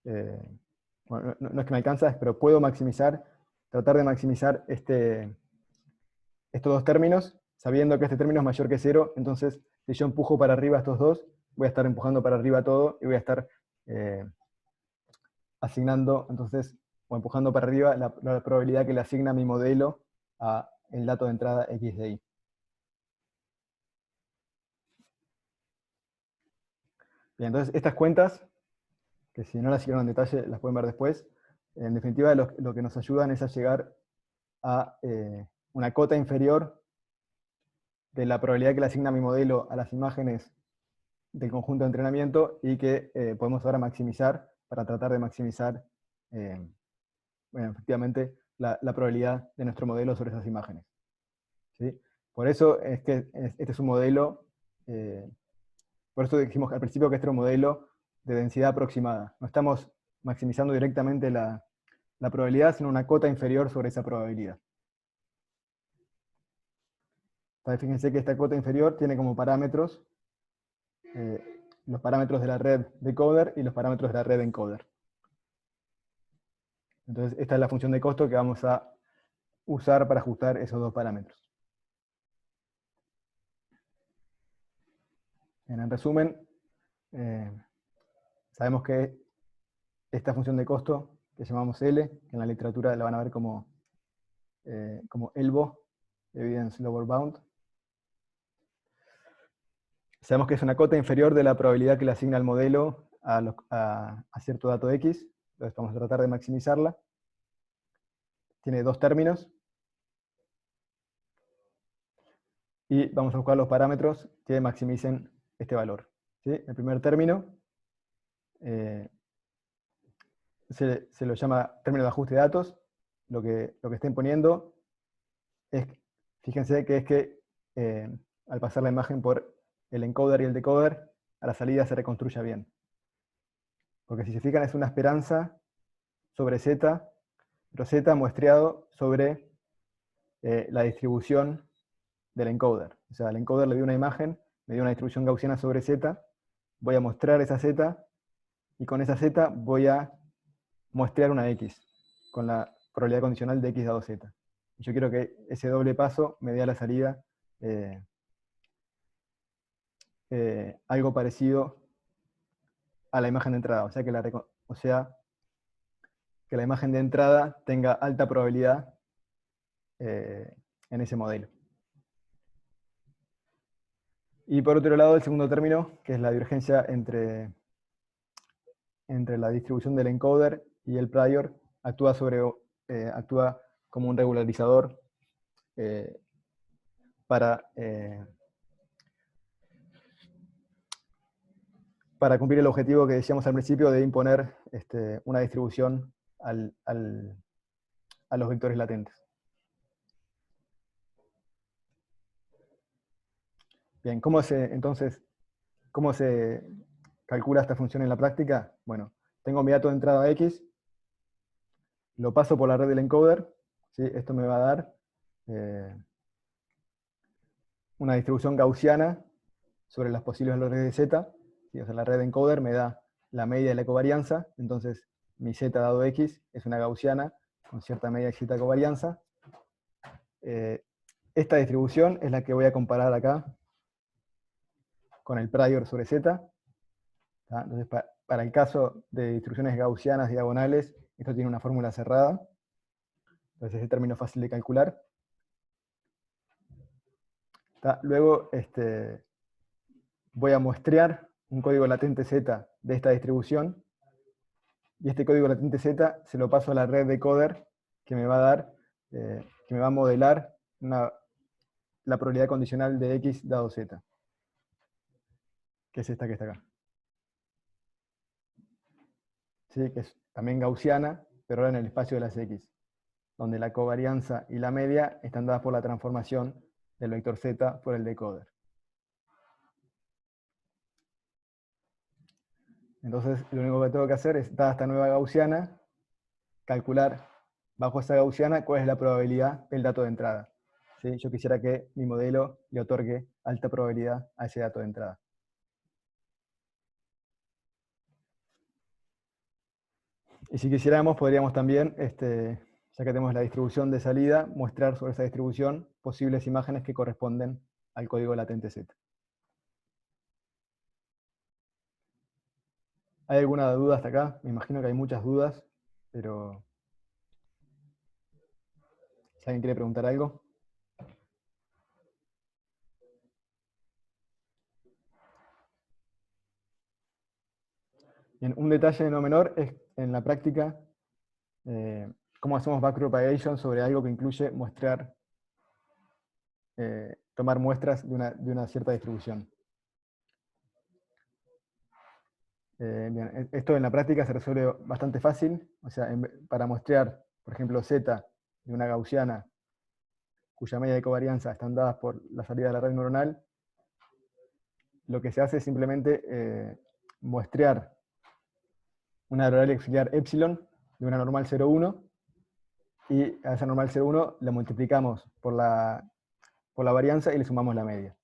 bueno, no es que me alcanza, pero puedo maximizar, tratar de maximizar estos dos términos, sabiendo que este término es mayor que 0, entonces si yo empujo para arriba estos dos, voy a estar empujando para arriba todo, y voy a estar asignando, entonces, o empujando para arriba la probabilidad que le asigna mi modelo a el dato de entrada x de y. Bien, entonces estas cuentas, que si no las siguieron en detalle las pueden ver después, en definitiva lo que nos ayudan es a llegar a una cota inferior de la probabilidad que le asigna mi modelo a las imágenes del conjunto de entrenamiento, y que podemos ahora maximizar para tratar de maximizar, bueno, efectivamente, la probabilidad de nuestro modelo sobre esas imágenes. ¿Sí? Por eso es que este es un modelo, por eso dijimos al principio que este era un modelo de densidad aproximada. No estamos maximizando directamente la probabilidad, sino una cota inferior sobre esa probabilidad. Entonces, fíjense que esta cota inferior tiene como parámetros los parámetros de la red decoder y los parámetros de la red encoder. Entonces, esta es la función de costo que vamos a usar para ajustar esos dos parámetros. En resumen, sabemos que esta función de costo, que llamamos L, que en la literatura la van a ver como ELBO, Evidence Lower Bound, sabemos que es una cota inferior de la probabilidad que le asigna el modelo a cierto dato X, entonces vamos a tratar de maximizarla. Tiene dos términos, y vamos a buscar los parámetros que maximicen este valor. ¿Sí? El primer término se lo llama término de ajuste de datos. Lo que estén poniendo es, fíjense que es que al pasar la imagen por el encoder y el decoder, a la salida se reconstruya bien. Porque si se fijan es una esperanza sobre Z, pero Z muestreado sobre la distribución del encoder. O sea, el encoder le dio una imagen, me dio una distribución gaussiana sobre Z, voy a mostrar esa Z, y con esa Z voy a muestrear una X, con la probabilidad condicional de X dado Z. Yo quiero que ese doble paso me dé a la salida algo parecido a la imagen de entrada, o sea que la imagen de entrada tenga alta probabilidad en ese modelo. Y por otro lado, el segundo término, que es la divergencia entre la distribución del encoder y el prior, actúa como un regularizador para cumplir el objetivo que decíamos al principio de imponer una distribución a los vectores latentes. Bien, entonces, ¿cómo se calcula esta función en la práctica? Bueno, tengo mi dato de entrada X, lo paso por la red del encoder, ¿sí? Esto me va a dar una distribución gaussiana sobre las posibles valores de Z, ¿sí? O sea, la red encoder me da la media de la covarianza, entonces mi Z dado X es una gaussiana con cierta media de Z covarianza. Esta distribución es la que voy a comparar acá con el prior sobre Z. ¿Tá? Entonces, para el caso de distribuciones gaussianas diagonales, esto tiene una fórmula cerrada. Entonces ese término es fácil de calcular. ¿Tá? Luego voy a muestrear un código latente Z de esta distribución, y este código latente Z se lo paso a la red decoder, que me va a dar, que me va a modelar la probabilidad condicional de X dado Z, que es esta que está acá. ¿Sí? Que es también gaussiana, pero ahora en el espacio de las X, donde la covarianza y la media están dadas por la transformación del vector Z por el decoder. Entonces, lo único que tengo que hacer es, dada esta nueva gaussiana, calcular bajo esa gaussiana cuál es la probabilidad del dato de entrada. ¿Sí? Yo quisiera que mi modelo le otorgue alta probabilidad a ese dato de entrada. Y si quisiéramos, podríamos también, ya que tenemos la distribución de salida, mostrar sobre esa distribución posibles imágenes que corresponden al código latente Z. ¿Hay alguna duda hasta acá? Me imagino que hay muchas dudas, pero si alguien quiere preguntar algo. Bien, un detalle no menor es en la práctica cómo hacemos backpropagation sobre algo que incluye mostrar, tomar muestras de una cierta distribución. Bien, esto en la práctica se resuelve bastante fácil, o sea, para mostrar, por ejemplo, Z de una gaussiana cuya media de covarianza están dadas por la salida de la red neuronal, lo que se hace es simplemente muestrear una área auxiliar epsilon de una normal 0,1, y a esa normal 0,1 la multiplicamos por la varianza y le sumamos la media.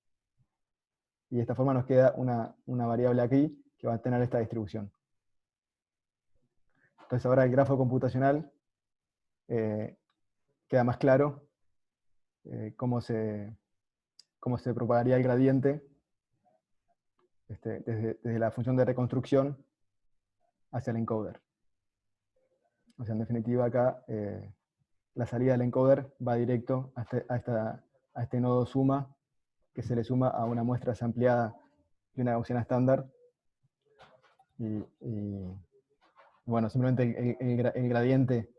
Y de esta forma nos queda una variable aquí que va a tener esta distribución. Entonces ahora el grafo computacional queda más claro cómo se propagaría el gradiente desde la función de reconstrucción hacia el encoder. O sea, en definitiva acá la salida del encoder va directo a este nodo suma, que se le suma a una muestra ampliada de una gaussiana estándar. Y bueno, simplemente el gradiente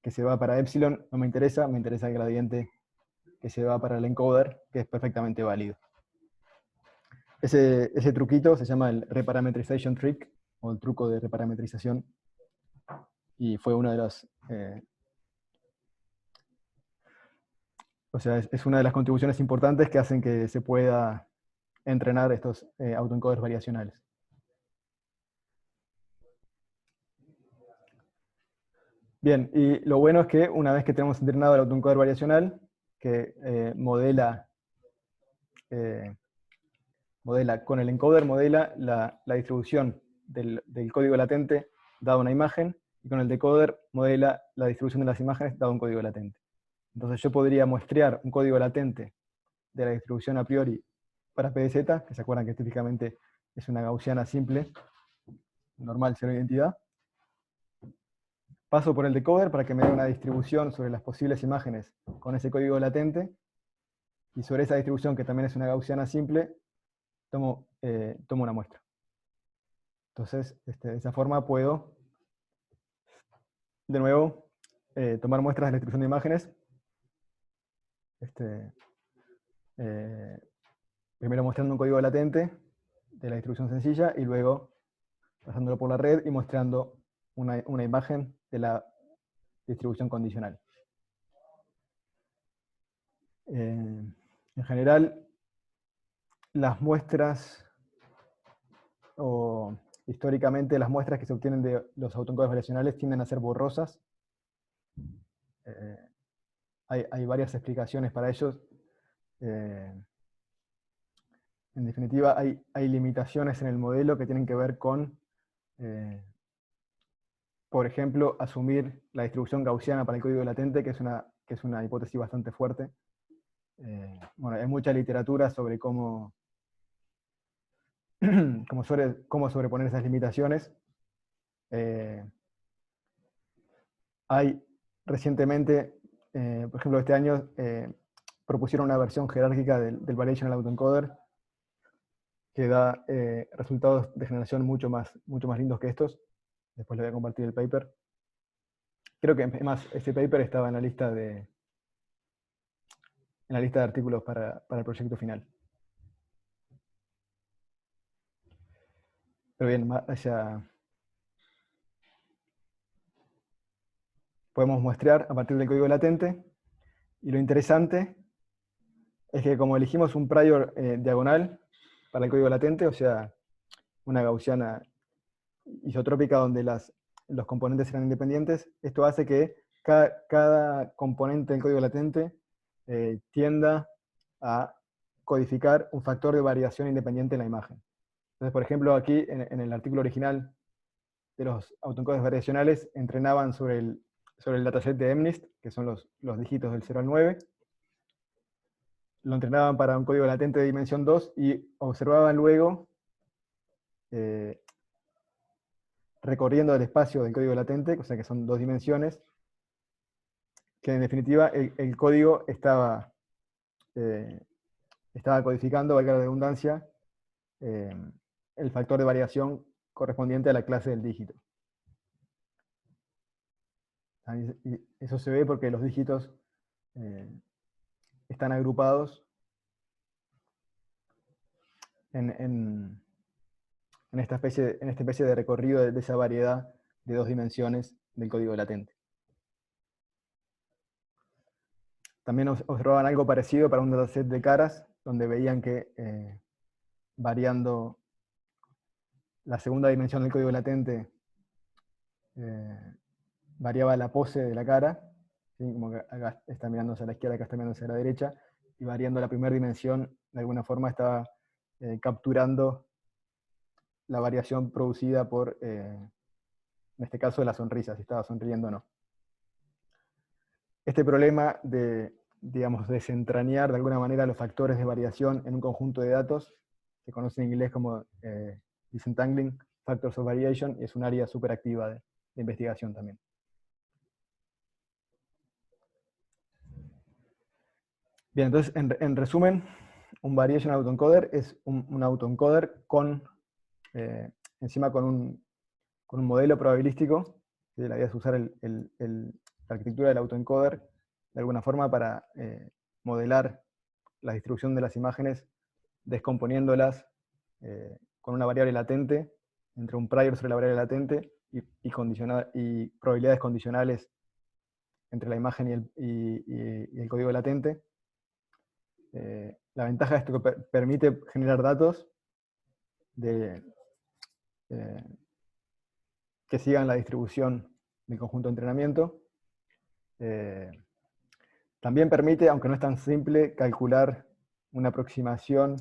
que se va para epsilon no me interesa el gradiente que se va para el encoder, que es perfectamente válido. Ese truquito se llama el reparametrization trick, o el truco de reparametrización, y fue una de las... o sea, es una de las contribuciones importantes que hacen que se pueda entrenar estos autoencoders variacionales. Bien, y lo bueno es que una vez que tenemos entrenado el autoencoder variacional, que modela con el encoder, modela la distribución del código latente dado una imagen, y con el decoder modela la distribución de las imágenes dado un código latente. Entonces yo podría muestrear un código latente de la distribución a priori para PDZ, que se acuerdan que típicamente es una gaussiana simple, normal, cero identidad. Paso por el decoder para que me dé una distribución sobre las posibles imágenes con ese código latente, y sobre esa distribución, que también es una gaussiana simple, tomo una muestra. Entonces, de esa forma puedo, de nuevo, tomar muestras de la distribución de imágenes, primero mostrando un código latente de la distribución sencilla, y luego pasándolo por la red y mostrando una imagen de la distribución condicional. En general, las muestras, o históricamente las muestras que se obtienen de los autoencoders variacionales tienden a ser borrosas. Hay varias explicaciones para ello. En definitiva, hay limitaciones en el modelo que tienen que ver con, por ejemplo, asumir la distribución gaussiana para el código latente, que es una hipótesis bastante fuerte. Bueno, hay mucha literatura sobre cómo sobreponer esas limitaciones. Hay recientemente, por ejemplo, este año, propusieron una versión jerárquica del Variational Autoencoder que da resultados de generación mucho más lindos que estos. Después les voy a compartir el paper. Creo que, además, este paper estaba en la lista de artículos para el proyecto final. Pero bien, podemos muestrear a partir del código latente, y lo interesante es que como elegimos un prior diagonal para el código latente, o sea, una gaussiana isotrópica donde los componentes eran independientes. Esto hace que cada componente del código latente tienda a codificar un factor de variación independiente en la imagen. Entonces, por ejemplo, aquí en el artículo original de los autoencodes variacionales entrenaban sobre el dataset de MNIST, que son los dígitos del 0 al 9. Lo entrenaban para un código latente de dimensión 2 y observaban luego, recorriendo el espacio del código latente, o sea que son 2 dimensiones, que en definitiva el código estaba codificando, valga la redundancia, el factor de variación correspondiente a la clase del dígito. Y eso se ve porque los dígitos están agrupados en esta especie de recorrido de esa variedad de 2 dimensiones del código latente. También observaban algo parecido para un dataset de caras, donde veían que variando la segunda dimensión del código latente, variaba la pose de la cara, ¿sí? Como que acá está mirando hacia la izquierda, acá está mirando hacia la derecha, y variando la primera dimensión, de alguna forma estaba capturando la variación producida por, en este caso, la sonrisa, si estaba sonriendo o no. Este problema de, digamos, desentrañar de alguna manera los factores de variación en un conjunto de datos, se conoce en inglés como disentangling factors of variation, y es un área súper activa de investigación también. Bien, entonces, en resumen, un variation autoencoder es un autoencoder con, encima con un modelo probabilístico. ¿Sí? La idea es usar la arquitectura del autoencoder de alguna forma para modelar la distribución de las imágenes, descomponiéndolas con una variable latente, entre un prior sobre la variable latente, y probabilidades condicionales entre la imagen y el código latente. La ventaja de esto que permite generar datos que sigan la distribución del conjunto de entrenamiento. También permite, aunque no es tan simple, calcular una aproximación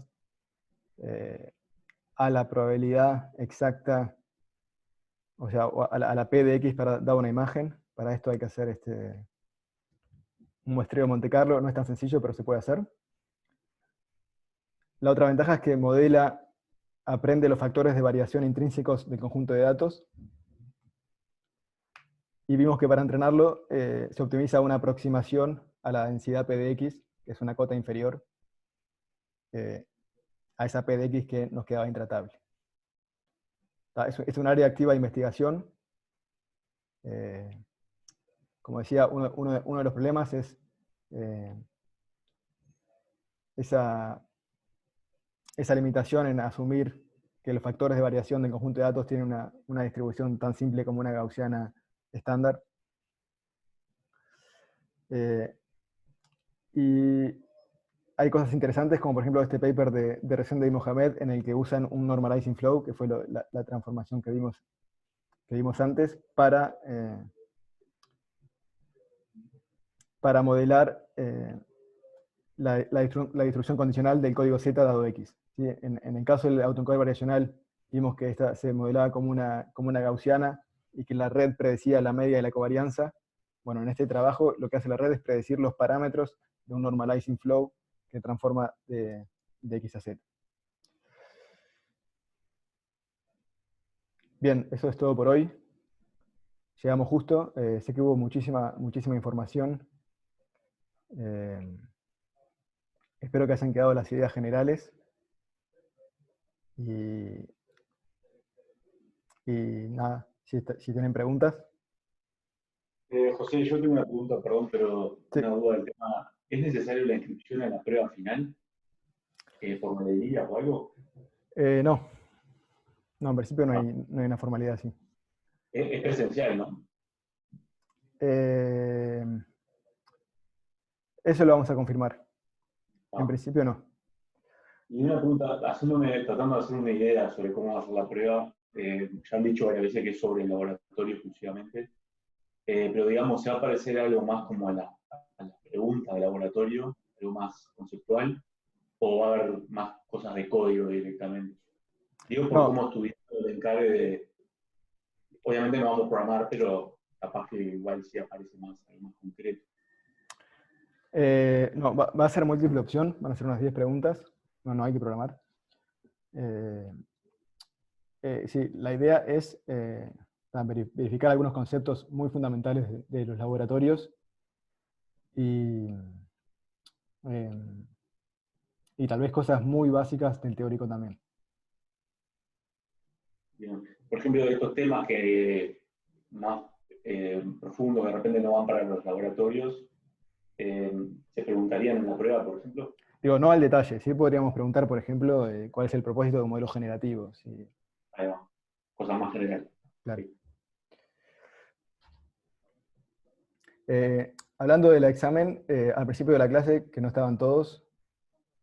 a la probabilidad exacta, o sea, a la P de X para dar una imagen. Para esto hay que hacer un muestreo de Monte Carlo. No es tan sencillo, pero se puede hacer. La otra ventaja es que aprende los factores de variación intrínsecos del conjunto de datos. Y vimos que para entrenarlo se optimiza una aproximación a la densidad P de X, que es una cota inferior a esa P de X que nos quedaba intratable. Es un área activa de investigación. Como decía, uno de los problemas es esa limitación en asumir que los factores de variación del conjunto de datos tienen una distribución tan simple como una gaussiana estándar. Y hay cosas interesantes, como por ejemplo este paper de Resende y Mohamed, en el que usan un normalizing flow, que fue la transformación que vimos antes, para modelar la distribución condicional del código Z dado X. ¿Sí? En el caso del autoencoder variacional, vimos que esta se modelaba como una gaussiana y que la red predecía la media de la covarianza. Bueno, en este trabajo lo que hace la red es predecir los parámetros de un normalizing flow que transforma de X a Z. Bien, eso es todo por hoy. Llegamos justo. Sé que hubo muchísima información. Espero que hayan quedado las ideas generales. Y nada, si tienen preguntas. José, yo tengo una pregunta, perdón, pero Sí. una duda del tema. ¿Es necesario la inscripción en la prueba final? ¿Por modelería o algo? No, en principio no hay una formalidad así. Es presencial, ¿no? Eso lo vamos a confirmar. Ah. En principio no. Y una pregunta, tratando de hacer una idea sobre cómo va a ser la prueba, ya han dicho varias veces que es sobre el laboratorio exclusivamente, pero digamos, ¿se va a parecer algo más como a las preguntas de laboratorio, algo más conceptual, o va a haber más cosas de código directamente? Digo, por No. cómo estudiando el encargue de, obviamente no vamos a programar, pero capaz que igual sí aparece más, algo más concreto. No, va a ser múltiple opción, van a ser unas 10 preguntas, no hay que programar. Sí, la idea es verificar algunos conceptos muy fundamentales de los laboratorios y tal vez cosas muy básicas del teórico también. Bien. Por ejemplo, de estos temas que más profundos, que de repente no van para los laboratorios, ¿se preguntarían en la prueba, por ejemplo? Digo, no al detalle, sí podríamos preguntar, por ejemplo, cuál es el propósito de un modelo generativo. Sí, Ahí va. Cosas más generales. claro. Sí. Hablando del examen, al principio de la clase, que no estaban todos,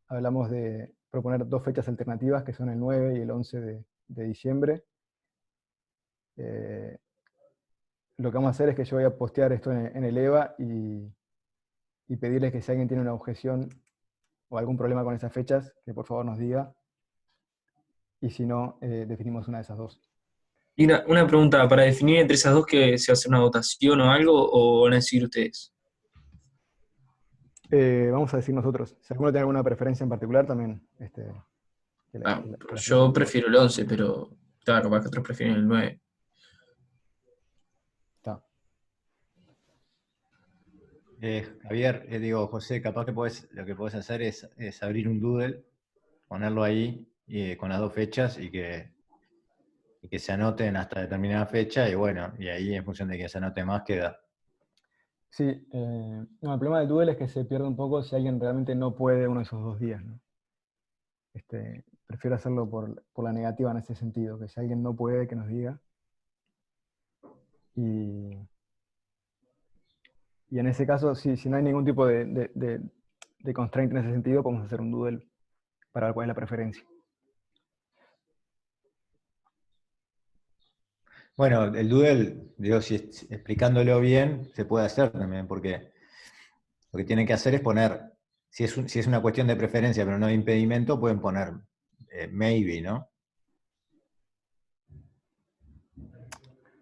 hablamos de proponer 2 fechas alternativas, que son el 9 y el 11 de diciembre. Lo que vamos a hacer es que yo voy a postear esto en el EVA y pedirles que si alguien tiene una objeción o algún problema con esas fechas, que por favor nos diga. Y si no, definimos una de esas 2. Y una pregunta, para definir entre esas dos, ¿que se hace una votación o algo, o van a decidir ustedes? Vamos a decir nosotros. Si alguno tiene alguna preferencia en particular, también. Yo prefiero el 11, pero claro, capaz que otros prefieren el 9. Está. Javier, digo, José, capaz que lo que podés hacer es abrir un doodle, ponerlo ahí con las 2 fechas y que se anoten hasta determinada fecha, y bueno, y ahí en función de que se anote más queda. Sí, no, el problema del Doodle es que se pierde un poco si alguien realmente no puede uno de esos 2 días, ¿no? Prefiero hacerlo por la negativa en ese sentido, que si alguien no puede, que nos diga. Y en ese caso, si no hay ningún tipo de constraint en ese sentido, podemos hacer un Doodle para ver cuál es la preferencia. Bueno, el doodle, digo, si explicándolo bien, se puede hacer también, porque lo que tienen que hacer es poner, si es una cuestión de preferencia, pero no de impedimento, pueden poner maybe, ¿no?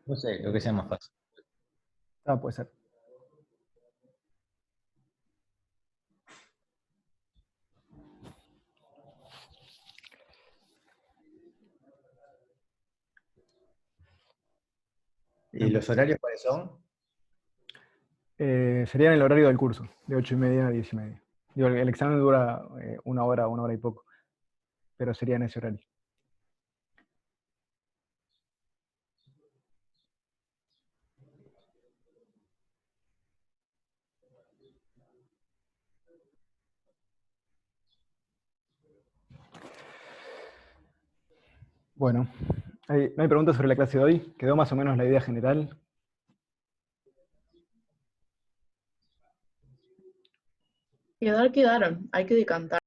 No sé, lo que sea más fácil. Puede ser. ¿Y los horarios cuáles son? Sería en el horario del curso, de 8:30 a 10:30. Digo, el examen dura 1 hora y poco, pero sería en ese horario. Bueno, no hay preguntas sobre la clase de hoy. ¿Quedó más o menos la idea general? Quedaron, hay que decantar.